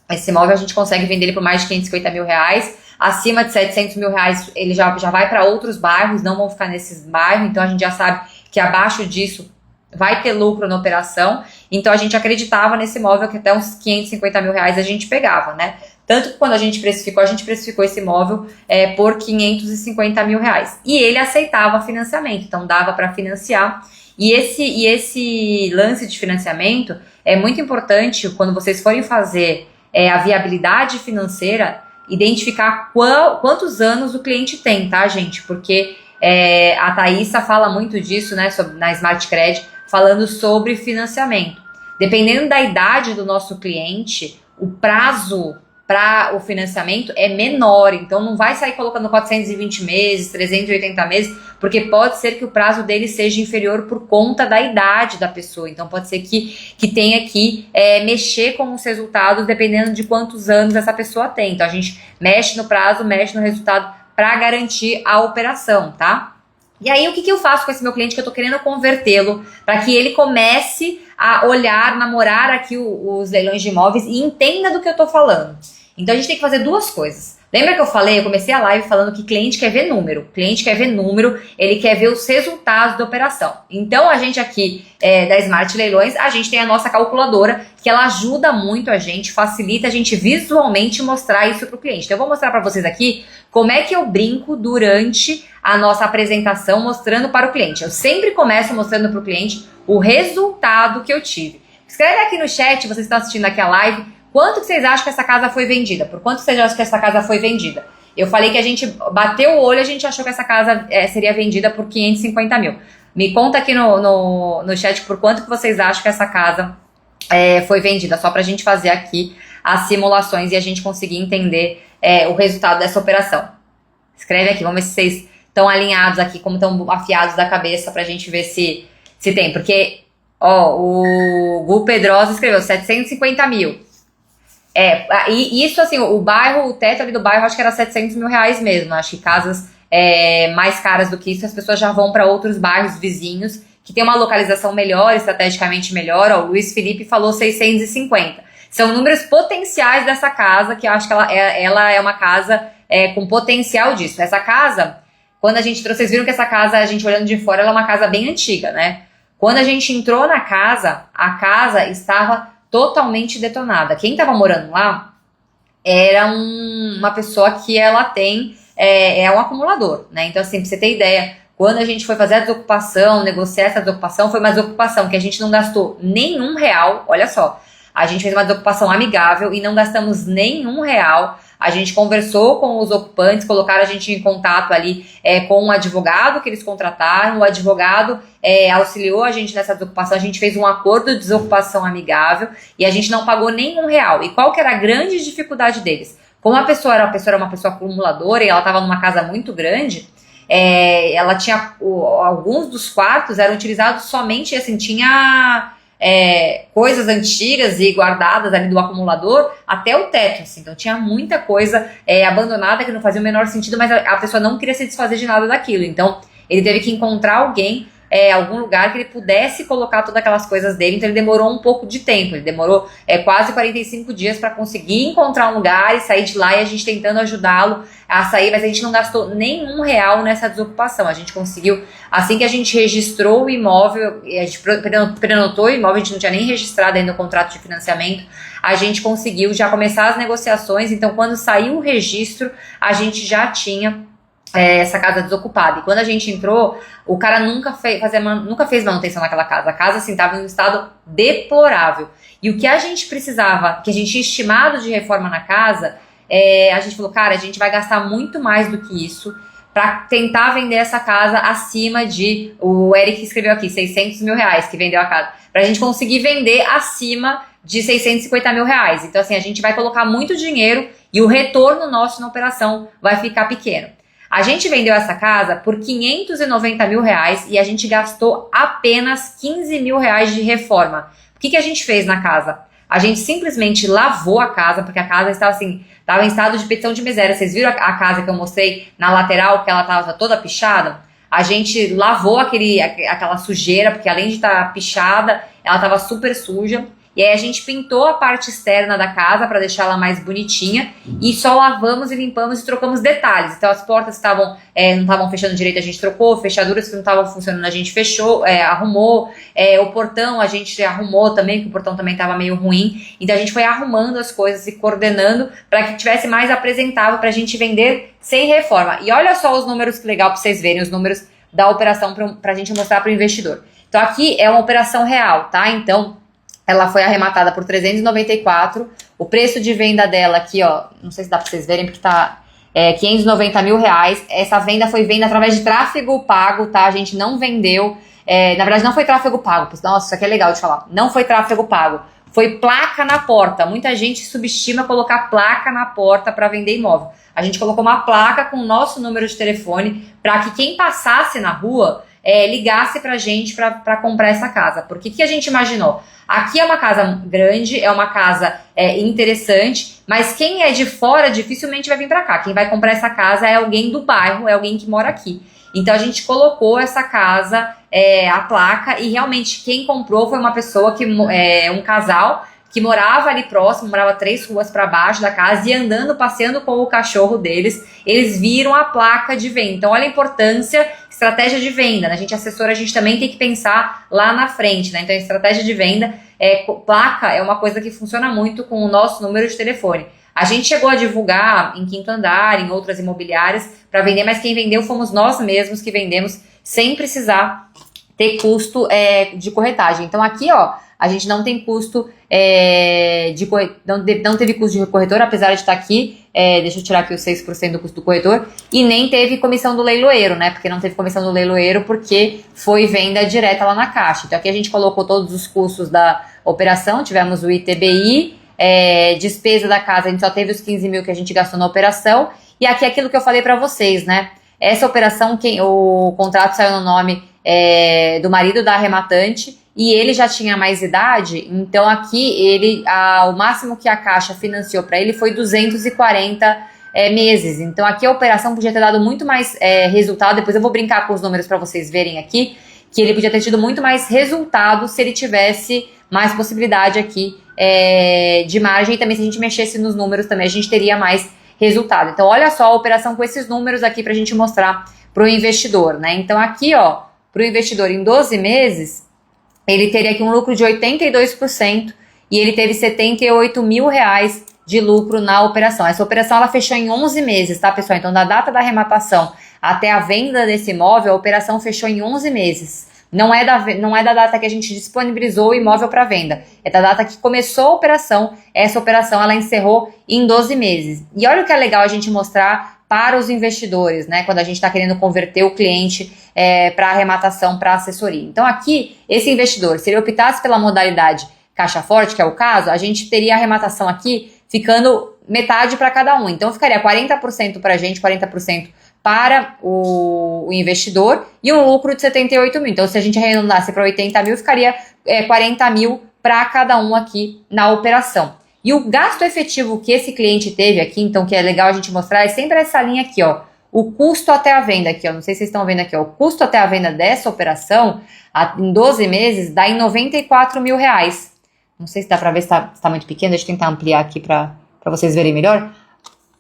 Esse imóvel a gente consegue vender ele por mais de 550 mil reais. Acima de 700 mil reais ele já vai para outros bairros, não vão ficar nesses bairros. Então a gente já sabe que abaixo disso vai ter lucro na operação. Então a gente acreditava nesse imóvel que até uns 550 mil reais a gente pegava, né? Tanto que quando a gente precificou esse imóvel por 550 mil reais. E ele aceitava financiamento, então dava para financiar. E esse lance de financiamento é muito importante quando vocês forem fazer a viabilidade financeira, identificar quantos anos o cliente tem, tá, gente? Porque a Thaísa fala muito disso, né, na Smart Credit, falando sobre financiamento. Dependendo da idade do nosso cliente, o prazo para o financiamento é menor, então não vai sair colocando 420 meses, 380 meses, porque pode ser que o prazo dele seja inferior por conta da idade da pessoa, então pode ser que tenha que mexer com os resultados dependendo de quantos anos essa pessoa tem, então a gente mexe no prazo, mexe no resultado para garantir a operação, tá? E aí o que eu faço com esse meu cliente que eu tô querendo convertê-lo para que ele comece a olhar, namorar aqui os leilões de imóveis e entenda do que eu tô falando. Então a gente tem que fazer duas coisas. Lembra que eu comecei a live falando que cliente quer ver número. Cliente quer ver número, ele quer ver os resultados da operação. Então a gente aqui da Smart Leilões, a gente tem a nossa calculadora, que ela ajuda muito a gente, facilita a gente visualmente mostrar isso para o cliente. Então eu vou mostrar para vocês aqui como é que eu brinco durante a nossa apresentação, mostrando para o cliente. Eu sempre começo mostrando para o cliente o resultado que eu tive. Escreve aqui no chat, vocês estão assistindo aqui a live, quanto que vocês acham que essa casa foi vendida? Por quanto vocês acham que essa casa foi vendida? Eu falei que a gente bateu o olho, a gente achou que essa casa seria vendida por 550 mil. Me conta aqui no chat por quanto que vocês acham que essa casa foi vendida, só pra gente fazer aqui as simulações e a gente conseguir entender o resultado dessa operação. Escreve aqui, vamos ver se vocês estão alinhados aqui, como estão afiados da cabeça pra gente ver se tem. Porque, o Gu Pedrosa escreveu 750 mil. E isso assim, o teto ali do bairro, acho que era 700 mil reais mesmo. Acho que casas mais caras do que isso, as pessoas já vão para outros bairros vizinhos, que tem uma localização melhor, estrategicamente melhor. O Luiz Felipe falou 650. São números potenciais dessa casa, que eu acho que ela é uma casa com potencial disso. Essa casa, quando a gente trouxe, vocês viram que essa casa, a gente olhando de fora, ela é uma casa bem antiga, né? Quando a gente entrou na casa, a casa estava totalmente detonada. Quem estava morando lá era uma pessoa que ela tem um acumulador, né? Então, assim, pra você ter ideia, quando a gente foi fazer a desocupação, negociar essa desocupação, foi uma desocupação que a gente não gastou nenhum real. Olha só, a gente fez uma desocupação amigável e não gastamos nenhum real. A gente conversou com os ocupantes, colocaram a gente em contato ali com um advogado que eles contrataram. O advogado auxiliou a gente nessa desocupação. A gente fez um acordo de desocupação amigável e a gente não pagou nenhum real. E qual que era a grande dificuldade deles? Como a pessoa era uma pessoa acumuladora e ela estava numa casa muito grande, ela tinha alguns dos quartos eram utilizados somente assim, tinha coisas antigas e guardadas ali do acumulador até o teto, assim. Então tinha muita coisa abandonada que não fazia o menor sentido, mas a pessoa não queria se desfazer de nada daquilo. Então ele teve que encontrar alguém, algum lugar que ele pudesse colocar todas aquelas coisas dele. Então ele demorou um pouco de tempo, ele demorou quase 45 dias para conseguir encontrar um lugar e sair de lá, e a gente tentando ajudá-lo a sair, mas a gente não gastou nenhum real nessa desocupação. A gente conseguiu, assim que a gente registrou o imóvel, a gente prenotou o imóvel, a gente não tinha nem registrado ainda o contrato de financiamento, a gente conseguiu já começar as negociações. Então quando saiu o registro, a gente já tinha essa casa desocupada. E quando a gente entrou, o cara nunca fez manutenção naquela casa. A casa, assim, estava em um estado deplorável. E o que a gente precisava, que a gente tinha estimado de reforma na casa, a gente falou, cara, a gente vai gastar muito mais do que isso para tentar vender essa casa acima de, o Eric escreveu aqui, 600 mil reais que vendeu a casa, pra gente conseguir vender acima de 650 mil reais. Então, assim, a gente vai colocar muito dinheiro e o retorno nosso na operação vai ficar pequeno. A gente vendeu essa casa por 590 mil reais e a gente gastou apenas 15 mil reais de reforma. O que a gente fez na casa? A gente simplesmente lavou a casa, porque a casa estava assim, estava em estado de petição de miséria. Vocês viram a casa que eu mostrei na lateral, que ela estava toda pichada? A gente lavou aquela sujeira, porque além de estar pichada, ela estava super suja. E aí a gente pintou a parte externa da casa para deixar ela mais bonitinha e só lavamos e limpamos e trocamos detalhes. Então as portas estavam não estavam fechando direito, a gente trocou, fechaduras que não estavam funcionando a gente fechou, arrumou, o portão a gente arrumou também, porque o portão também estava meio ruim. Então a gente foi arrumando as coisas e coordenando para que tivesse mais apresentável para a gente vender sem reforma. E olha só os números, que legal para vocês verem os números da operação para a gente mostrar para o investidor. Então aqui é uma operação real, tá? Então ela foi arrematada por 394, o preço de venda dela aqui, ó, não sei se dá para vocês verem, porque tá 590 mil reais. Essa venda foi venda através de tráfego pago, tá? A gente não vendeu, na verdade não foi tráfego pago, nossa, isso aqui é legal de falar, não foi tráfego pago, foi placa na porta. Muita gente subestima colocar placa na porta para vender imóvel. A gente colocou uma placa com o nosso número de telefone para que quem passasse na rua ligasse pra gente para comprar essa casa. Porque o que a gente imaginou? Aqui é uma casa grande, é uma casa interessante, mas quem é de fora dificilmente vai vir para cá. Quem vai comprar essa casa é alguém do bairro, é alguém que mora aqui. Então a gente colocou essa casa, a placa, e realmente quem comprou foi uma pessoa, um casal que morava ali próximo, morava 3 ruas para baixo da casa, e andando, passeando com o cachorro deles, eles viram a placa de venda. Então olha a importância, estratégia de venda, né? A gente assessora, a gente também tem que pensar lá na frente, né? Então a estratégia de venda, placa é uma coisa que funciona muito com o nosso número de telefone. A gente chegou a divulgar em Quinto Andar, em outras imobiliárias para vender, mas quem vendeu fomos nós mesmos que vendemos sem precisar ter custo de corretagem. Então aqui, ó, a gente não tem custo não teve custo de corretor, apesar de estar aqui, deixa eu tirar aqui os 6% do custo do corretor, e nem teve comissão do leiloeiro, né? Porque não teve comissão do leiloeiro porque foi venda direta lá na Caixa. Então aqui a gente colocou todos os custos da operação, tivemos o ITBI, despesa da casa, a gente só teve os 15 mil que a gente gastou na operação, e aqui é aquilo que eu falei para vocês, né? Essa operação, o contrato saiu no nome do marido da arrematante, e ele já tinha mais idade, então aqui o máximo que a Caixa financiou para ele foi 240 meses. Então aqui a operação podia ter dado muito mais resultado. Depois eu vou brincar com os números para vocês verem aqui, que ele podia ter tido muito mais resultado se ele tivesse mais possibilidade aqui de margem, e também se a gente mexesse nos números também a gente teria mais resultado. Então olha só a operação com esses números aqui para a gente mostrar para o investidor, né? Então aqui, ó, para o investidor em 12 meses, ele teria aqui um lucro de 82% e ele teve 78 mil reais de lucro na operação. Essa operação ela fechou em 11 meses, tá, pessoal? Então da data da arrematação até a venda desse imóvel, a operação fechou em 11 meses. Não é da data que a gente disponibilizou o imóvel para venda, é da data que começou a operação. Essa operação ela encerrou em 12 meses. E olha o que é legal a gente mostrar para os investidores, né? Quando a gente está querendo converter o cliente para arrematação, para assessoria. Então aqui, esse investidor, se ele optasse pela modalidade caixa forte, que é o caso, a gente teria a arrematação aqui ficando metade para cada um. Então ficaria 40% para a gente, 40% para o investidor e um lucro de 78 mil. Então se a gente arredondasse para 80 mil, ficaria 40 mil para cada um aqui na operação. E o gasto efetivo que esse cliente teve aqui, então que é legal a gente mostrar, é sempre essa linha aqui, ó. O custo até a venda aqui, ó. Não sei se vocês estão vendo aqui, ó. O custo até a venda dessa operação, em 12 meses, dá em 94 mil reais. Não sei se dá pra ver se tá muito pequeno, deixa eu tentar ampliar aqui pra vocês verem melhor.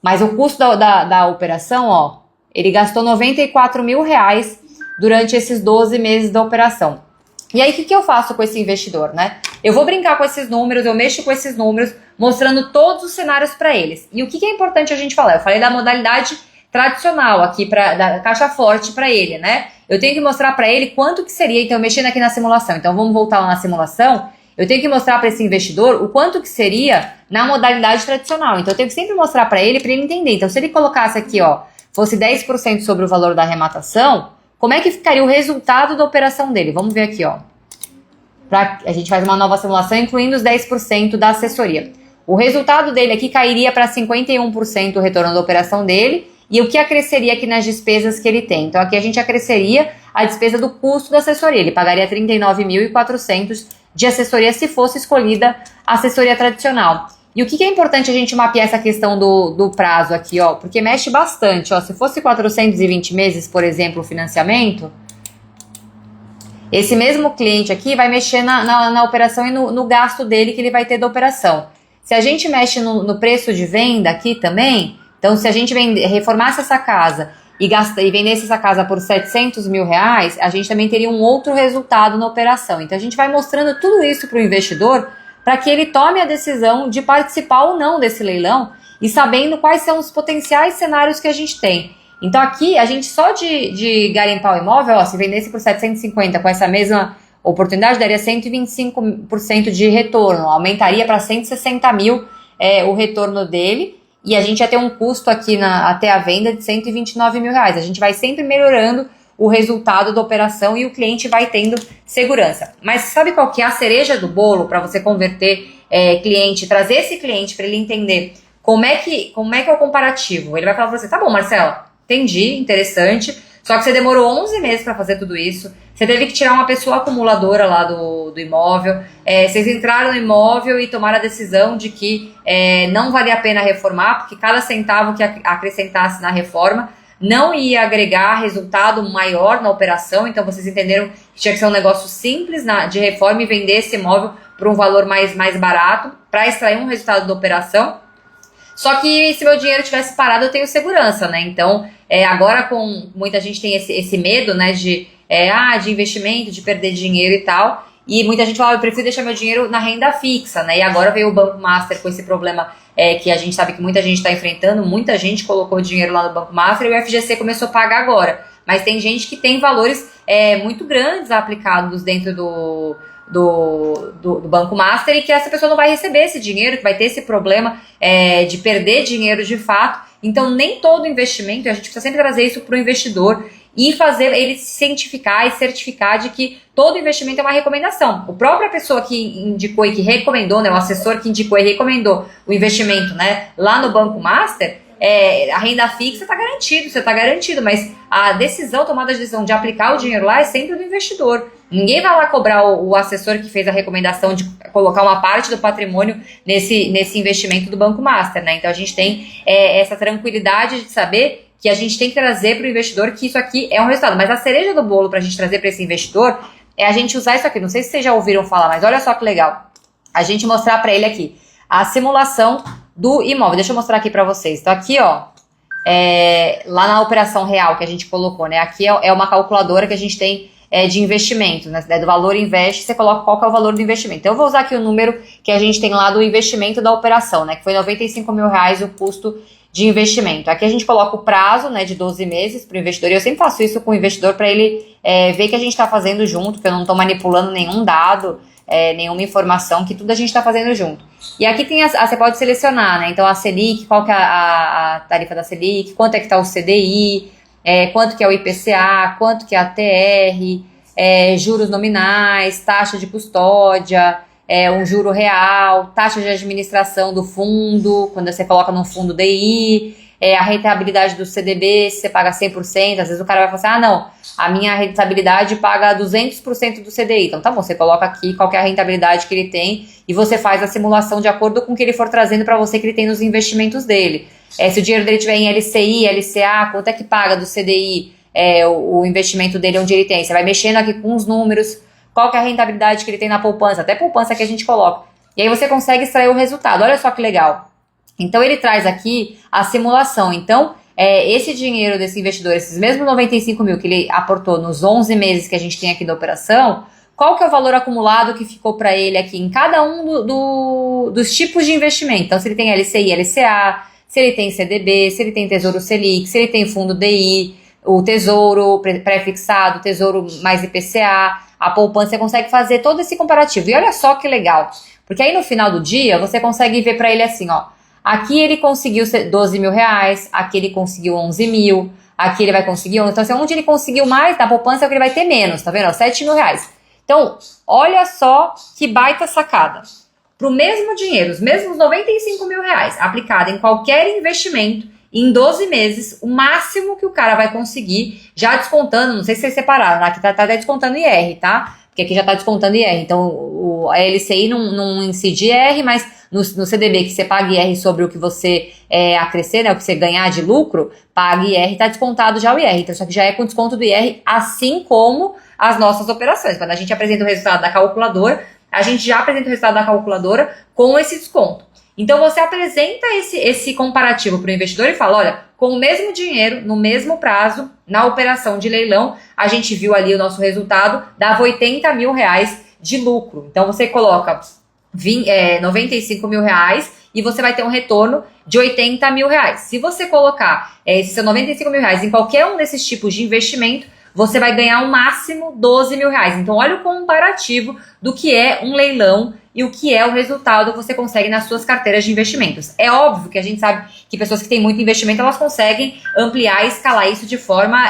Mas o custo da operação, ó, ele gastou 94 mil reais durante esses 12 meses da operação. E aí, o que eu faço com esse investidor, né? Eu vou brincar com esses números, eu mexo com esses números, mostrando todos os cenários para eles. E o que é importante a gente falar? Eu falei da modalidade tradicional aqui, da caixa forte para ele, né? Eu tenho que mostrar para ele quanto que seria, então, mexendo aqui na simulação. Então, vamos voltar lá na simulação. Eu tenho que mostrar para esse investidor o quanto que seria na modalidade tradicional. Então, eu tenho que sempre mostrar para ele entender. Então, se ele colocasse aqui, ó, fosse 10% sobre o valor da arrematação, como é que ficaria o resultado da operação dele? Vamos ver aqui, ó. A gente faz uma nova simulação, incluindo os 10% da assessoria. O resultado dele aqui cairia para 51% o retorno da operação dele, e o que acresceria aqui nas despesas que ele tem? Então aqui a gente acresceria a despesa do custo da assessoria. Ele pagaria R$ 39.400 de assessoria se fosse escolhida a assessoria tradicional. E o que é importante a gente mapear essa questão do prazo aqui, ó, porque mexe bastante, ó. Se fosse 420 meses, por exemplo, o financiamento, esse mesmo cliente aqui vai mexer na operação e no gasto dele que ele vai ter da operação. Se a gente mexe no preço de venda aqui também, então se a gente reformasse essa casa e vendesse essa casa por 700 mil reais, a gente também teria um outro resultado na operação. Então a gente vai mostrando tudo isso para o investidor para que ele tome a decisão de participar ou não desse leilão e sabendo quais são os potenciais cenários que a gente tem. Então aqui a gente só de garimpar o imóvel, ó, se vendesse por 750 com essa mesma oportunidade, daria 125% de retorno, aumentaria para 160 mil o retorno dele. E a gente ia ter um custo aqui até a venda de 129 mil reais. A gente vai sempre melhorando o resultado da operação e o cliente vai tendo segurança. Mas sabe qual que é a cereja do bolo para você converter cliente, trazer esse cliente para ele entender como é que é o comparativo? Ele vai falar para você, tá bom, Marcelo, entendi, interessante, só que você demorou 11 meses para fazer tudo isso, você teve que tirar uma pessoa acumuladora lá do imóvel, vocês entraram no imóvel e tomaram a decisão de que não valia a pena reformar, porque cada centavo que acrescentasse na reforma não ia agregar resultado maior na operação, então vocês entenderam que tinha que ser um negócio simples de reforma e vender esse imóvel por um valor mais barato para extrair um resultado da operação. Só que se meu dinheiro tivesse parado, eu tenho segurança, né? Então, agora muita gente tem esse medo, né, de investimento, de perder dinheiro e tal. E muita gente fala, eu prefiro deixar meu dinheiro na renda fixa, né? E agora veio o Banco Master com esse problema que a gente sabe que muita gente está enfrentando. Muita gente colocou dinheiro lá no Banco Master e o FGC começou a pagar agora. Mas tem gente que tem valores muito grandes aplicados dentro do Banco Master e que essa pessoa não vai receber esse dinheiro, que vai ter esse problema de perder dinheiro de fato. Então nem todo investimento, a gente precisa sempre trazer isso para o investidor e fazer ele se cientificar e certificar de que todo investimento é uma recomendação. A própria pessoa que indicou e que recomendou, né, o assessor que indicou e recomendou o investimento, né, lá no Banco Master, a renda fixa está garantido, você está garantido, mas a tomada de decisão de aplicar o dinheiro lá é sempre do investidor. Ninguém vai lá cobrar o assessor que fez a recomendação de colocar uma parte do patrimônio nesse investimento do Banco Master, né? Então a gente tem essa tranquilidade de saber que a gente tem que trazer para o investidor que isso aqui é um resultado. Mas a cereja do bolo para a gente trazer para esse investidor é a gente usar isso aqui. Não sei se vocês já ouviram falar, mas olha só que legal. A gente mostrar para ele aqui a simulação do imóvel. Deixa eu mostrar aqui para vocês. Então aqui, ó, lá na operação real que a gente colocou, né? Aqui é uma calculadora que a gente tem de investimento, né? Do valor investe, você coloca qual que é o valor do investimento. Então eu vou usar aqui o número que a gente tem lá do investimento da operação, né? Que foi 95 mil reais o custo de investimento. Aqui a gente coloca o prazo, né, de 12 meses para o investidor, e eu sempre faço isso com o investidor para ele ver que a gente está fazendo junto, que eu não estou manipulando nenhum dado, nenhuma informação, que tudo a gente está fazendo junto. E aqui tem você pode selecionar, né, então a Selic, qual que é a tarifa da Selic, quanto é que está o CDI, quanto que é o IPCA, quanto que é a TR, juros nominais, taxa de custódia, um juro real, taxa de administração do fundo, quando você coloca num fundo DI, a rentabilidade do CDB, se você paga 100%, às vezes o cara vai falar assim, não, a minha rentabilidade paga 200% do CDI. Então tá bom, você coloca aqui qual que é a rentabilidade que ele tem e você faz a simulação de acordo com o que ele for trazendo para você que ele tem nos investimentos dele. Se o dinheiro dele tiver em LCI, LCA, quanto é que paga do CDI o investimento dele onde ele tem? Você vai mexendo aqui com os números, qual que é a rentabilidade que ele tem na poupança, até poupança que a gente coloca. E aí você consegue extrair o resultado. Olha só que legal. Então ele traz aqui a simulação. Então esse dinheiro desse investidor, esses mesmos 95 mil que ele aportou nos 11 meses que a gente tem aqui da operação, qual que é o valor acumulado que ficou para ele aqui em cada um dos tipos de investimento. Então se ele tem LCI, LCA, se ele tem CDB, se ele tem Tesouro Selic, se ele tem fundo DI, o Tesouro pré-fixado, Tesouro mais IPCA, a poupança, você consegue fazer todo esse comparativo. E olha só que legal, porque aí no final do dia você consegue ver para ele assim, ó, aqui ele conseguiu 12 mil reais, aqui ele conseguiu 11 mil, aqui ele vai conseguir 11, então assim, onde ele conseguiu mais, na poupança é o que ele vai ter menos, tá vendo? 7 mil reais. Então, olha só que baita sacada. Para o mesmo dinheiro, os mesmos 95 mil reais aplicado em qualquer investimento, em 12 meses, o máximo que o cara vai conseguir, já descontando, não sei se vocês separaram, aqui tá descontando IR, tá? Porque aqui já tá descontando IR, então a LCI não incide IR, mas no CDB que você paga IR sobre o que você acrescer, né, o que você ganhar de lucro, paga IR, tá descontado já o IR, então isso aqui já é com desconto do IR, assim como as nossas operações. Quando a gente apresenta o resultado da calculadora, a gente já apresenta o resultado da calculadora com esse desconto. Então você apresenta esse comparativo para o investidor e fala, olha, com o mesmo dinheiro, no mesmo prazo, na operação de leilão, a gente viu ali o nosso resultado, dava R$80 mil de lucro. Então você coloca 95 mil reais e você vai ter um retorno de 80 mil reais. Se você colocar esses seus 95 mil reais em qualquer um desses tipos de investimento, você vai ganhar o máximo 12 mil reais. Então olha o comparativo do que é um leilão e o que é o resultado que você consegue nas suas carteiras de investimentos. É óbvio que a gente sabe que pessoas que têm muito investimento, elas conseguem ampliar e escalar isso de forma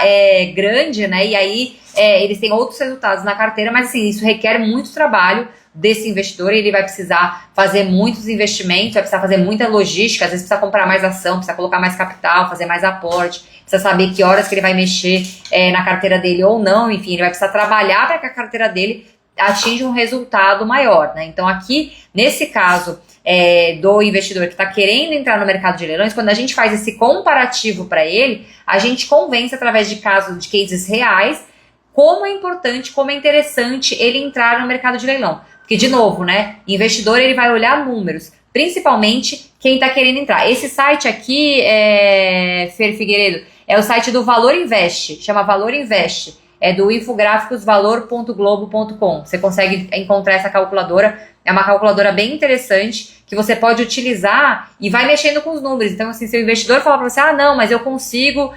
grande, né? E aí eles têm outros resultados na carteira, mas assim, isso requer muito trabalho desse investidor, ele vai precisar fazer muitos investimentos, vai precisar fazer muita logística, às vezes precisa comprar mais ação, precisa colocar mais capital, fazer mais aporte, precisa saber que horas que ele vai mexer na carteira dele ou não, enfim, ele vai precisar trabalhar para que a carteira dele atinja um resultado maior, né? Então aqui, nesse caso do investidor que está querendo entrar no mercado de leilões, quando a gente faz esse comparativo para ele, a gente convence através de casos, de cases reais, como é importante, como é interessante ele entrar no mercado de leilão. Porque, de novo, né, investidor ele vai olhar números, principalmente quem está querendo entrar. Esse site aqui, Fer Figueiredo, é o site do Valor Invest, chama Valor Invest, é do infográficosvalor.globo.com. Você consegue encontrar essa calculadora, é uma calculadora bem interessante, que você pode utilizar e vai mexendo com os números. Então, assim, se o investidor falar para você, não, mas eu consigo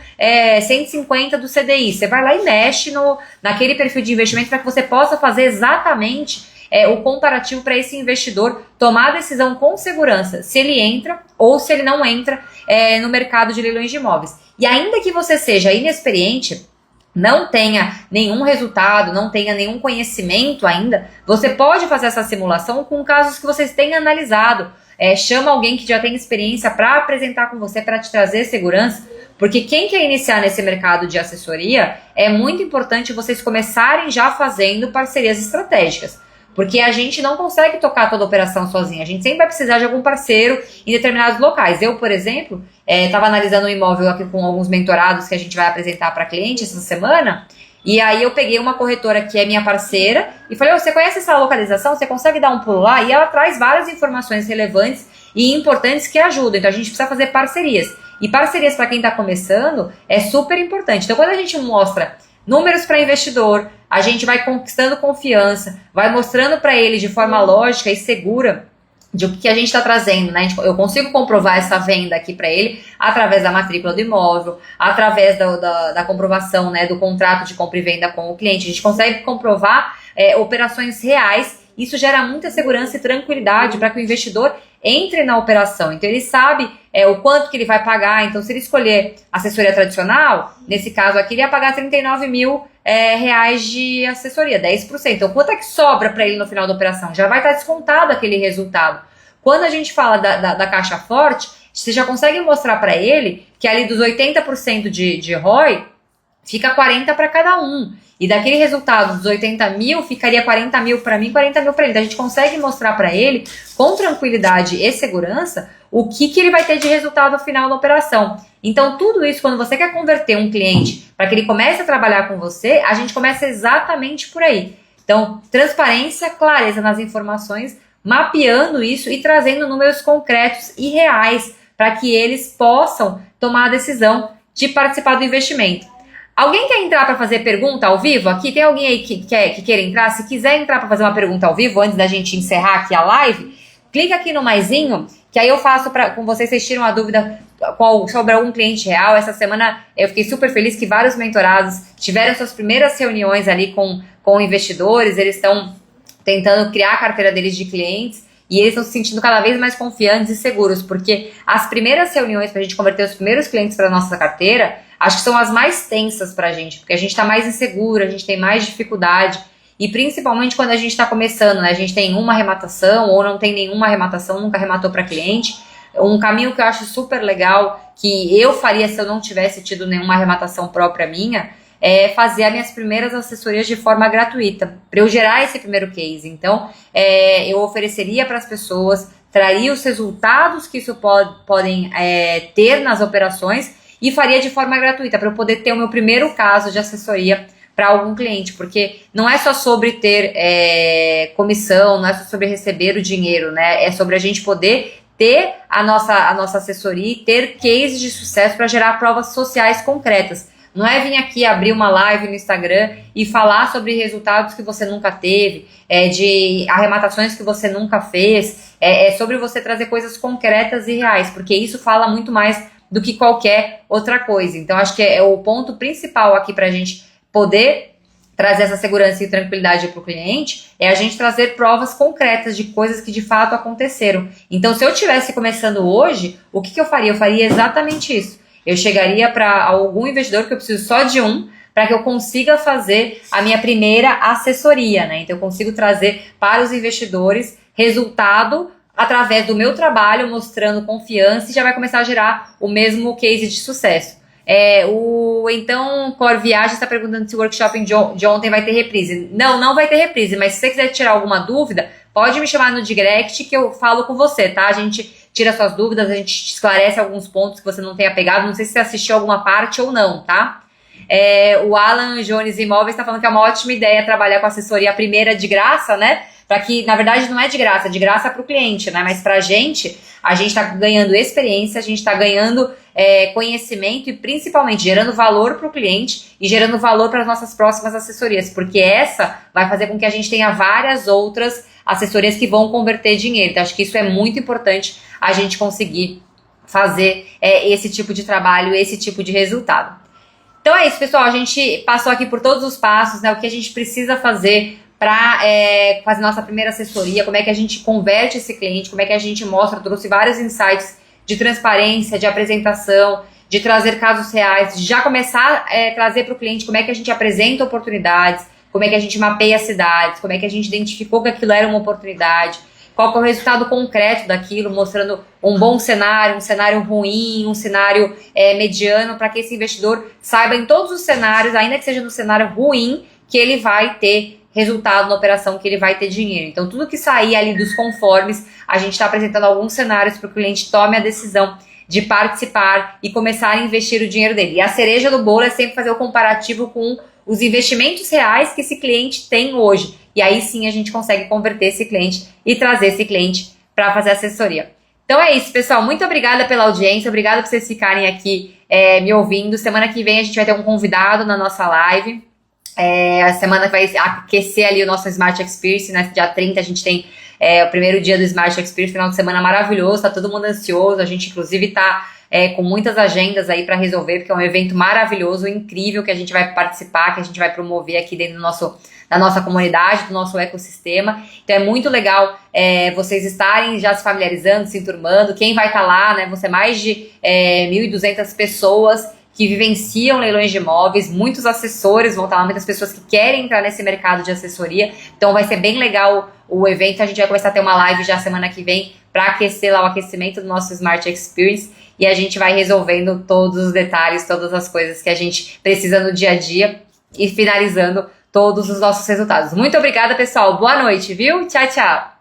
150 do CDI, você vai lá e mexe naquele perfil de investimento para que você possa fazer exatamente o comparativo para esse investidor tomar a decisão com segurança, se ele entra ou se ele não entra no mercado de leilões de imóveis. E ainda que você seja inexperiente, não tenha nenhum resultado, não tenha nenhum conhecimento ainda, você pode fazer essa simulação com casos que vocês tenham analisado. Chama alguém que já tem experiência para apresentar com você, para te trazer segurança, porque quem quer iniciar nesse mercado de assessoria, é muito importante vocês começarem já fazendo parcerias estratégicas. Porque a gente não consegue tocar toda a operação sozinha. A gente sempre vai precisar de algum parceiro em determinados locais. Eu, por exemplo, estava analisando um imóvel aqui com alguns mentorados que a gente vai apresentar para cliente essa semana. E aí eu peguei uma corretora que é minha parceira e falei, você conhece essa localização? Você consegue dar um pulo lá? E ela traz várias informações relevantes e importantes que ajudam. Então a gente precisa fazer parcerias. E parcerias para quem está começando é super importante. Então quando a gente mostra números para investidor, a gente vai conquistando confiança, vai mostrando para ele de forma lógica e segura de o que a gente está trazendo, né? Eu consigo comprovar essa venda aqui para ele através da matrícula do imóvel, através da comprovação, né, do contrato de compra e venda com o cliente. A gente consegue comprovar operações reais. Isso gera muita segurança e tranquilidade para que o investidor entre na operação. Então ele sabe o quanto que ele vai pagar. Então se ele escolher assessoria tradicional, nesse caso aqui ele ia pagar 39 mil reais de assessoria, 10%. Então quanto é que sobra para ele no final da operação? Já vai estar descontado aquele resultado. Quando a gente fala da caixa forte, você já consegue mostrar para ele que ali dos 80% de ROI, fica 40 para cada um. E daquele resultado dos 80 mil, ficaria 40 mil para mim, 40 mil para ele. Então a gente consegue mostrar para ele, com tranquilidade e segurança, o que ele vai ter de resultado final na operação. Então tudo isso, quando você quer converter um cliente para que ele comece a trabalhar com você, a gente começa exatamente por aí. Então, transparência, clareza nas informações, mapeando isso e trazendo números concretos e reais para que eles possam tomar a decisão de participar do investimento. Alguém quer entrar para fazer pergunta ao vivo aqui? Tem alguém aí que queira entrar? Se quiser entrar para fazer uma pergunta ao vivo, antes da gente encerrar aqui a live, clica aqui no maisinho, que aí eu faço com vocês tiram a dúvida sobre algum cliente real. Essa semana eu fiquei super feliz que vários mentorados tiveram suas primeiras reuniões ali com investidores, eles estão tentando criar a carteira deles de clientes e eles estão se sentindo cada vez mais confiantes e seguros, porque as primeiras reuniões para a gente converter os primeiros clientes para a nossa carteira, acho que são as mais tensas pra gente, porque a gente tá mais inseguro, a gente tem mais dificuldade, e principalmente quando a gente tá começando, né? A gente tem uma arrematação ou não tem nenhuma arrematação, nunca arrematou para cliente. Um caminho que eu acho super legal, que eu faria se eu não tivesse tido nenhuma arrematação própria minha, é fazer as minhas primeiras assessorias de forma gratuita, para eu gerar esse primeiro case. Então, eu ofereceria para as pessoas, traria os resultados que isso podem ter nas operações, e faria de forma gratuita, para eu poder ter o meu primeiro caso de assessoria, para algum cliente, porque não é só sobre ter comissão, não é só sobre receber o dinheiro, né? É sobre a gente poder ter a nossa assessoria e ter cases de sucesso para gerar provas sociais concretas. Não é vir aqui abrir uma live no Instagram e falar sobre resultados que você nunca teve, de arrematações que você nunca fez, é sobre você trazer coisas concretas e reais, porque isso fala muito mais do que qualquer outra coisa. Então, acho que é o ponto principal aqui para a gente poder trazer essa segurança e tranquilidade para o cliente, é a gente trazer provas concretas de coisas que de fato aconteceram. Então, se eu estivesse começando hoje, o que eu faria? Eu faria exatamente isso. Eu chegaria para algum investidor, que eu preciso só de um, para que eu consiga fazer a minha primeira assessoria, né? Então, eu consigo trazer para os investidores resultado através do meu trabalho, mostrando confiança, e já vai começar a gerar o mesmo case de sucesso. Então, Cor Viagem está perguntando se o workshop de ontem vai ter reprise. Não vai ter reprise, mas se você quiser tirar alguma dúvida, pode me chamar no direct que eu falo com você, tá? A gente tira suas dúvidas, a gente esclarece alguns pontos que você não tenha pegado. Não sei se você assistiu alguma parte ou não, tá? O Alan Jones Imóveis está falando que é uma ótima ideia trabalhar com assessoria primeira de graça, né? Para que, na verdade, não é de graça para o cliente, né? Mas para a gente está ganhando experiência, a gente está ganhando conhecimento e principalmente gerando valor para o cliente e gerando valor para as nossas próximas assessorias, porque essa vai fazer com que a gente tenha várias outras assessorias que vão converter dinheiro. Então, acho que isso é muito importante a gente conseguir fazer esse tipo de trabalho, esse tipo de resultado. Então é isso, pessoal. A gente passou aqui por todos os passos, né? O que a gente precisa fazer para fazer nossa primeira assessoria, como é que a gente converte esse cliente, como é que a gente mostra, trouxe vários insights de transparência, de apresentação, de trazer casos reais, de já começar a trazer para o cliente como é que a gente apresenta oportunidades, como é que a gente mapeia cidades, como é que a gente identificou que aquilo era uma oportunidade, qual que é o resultado concreto daquilo, mostrando um bom cenário, um cenário ruim, um cenário mediano, para que esse investidor saiba em todos os cenários, ainda que seja no cenário ruim, que ele vai ter resultado na operação, que ele vai ter dinheiro. Então, tudo que sair ali dos conformes, a gente está apresentando alguns cenários para o cliente tome a decisão de participar e começar a investir o dinheiro dele. E a cereja do bolo é sempre fazer o comparativo com os investimentos reais que esse cliente tem hoje. E aí sim a gente consegue converter esse cliente e trazer esse cliente para fazer assessoria. Então é isso, pessoal. Muito obrigada pela audiência, obrigada por vocês ficarem aqui me ouvindo. Semana que vem a gente vai ter um convidado na nossa live. A semana que vai aquecer ali o nosso Smart Experience, né? Dia 30 a gente tem o primeiro dia do Smart Experience, final de semana maravilhoso, tá todo mundo ansioso, a gente inclusive tá com muitas agendas aí para resolver, porque é um evento maravilhoso, incrível, que a gente vai participar, que a gente vai promover aqui dentro da nossa comunidade, do nosso ecossistema. Então é muito legal vocês estarem já se familiarizando, se enturmando, quem vai estar lá, né? Vão ser mais de 1.200 pessoas que vivenciam leilões de imóveis, muitos assessores vão estar lá, muitas pessoas que querem entrar nesse mercado de assessoria, então vai ser bem legal o evento. A gente vai começar a ter uma live já semana que vem para aquecer lá o aquecimento do nosso Smart Experience e a gente vai resolvendo todos os detalhes, todas as coisas que a gente precisa no dia a dia e finalizando todos os nossos resultados. Muito obrigada, pessoal, boa noite, viu? Tchau, tchau!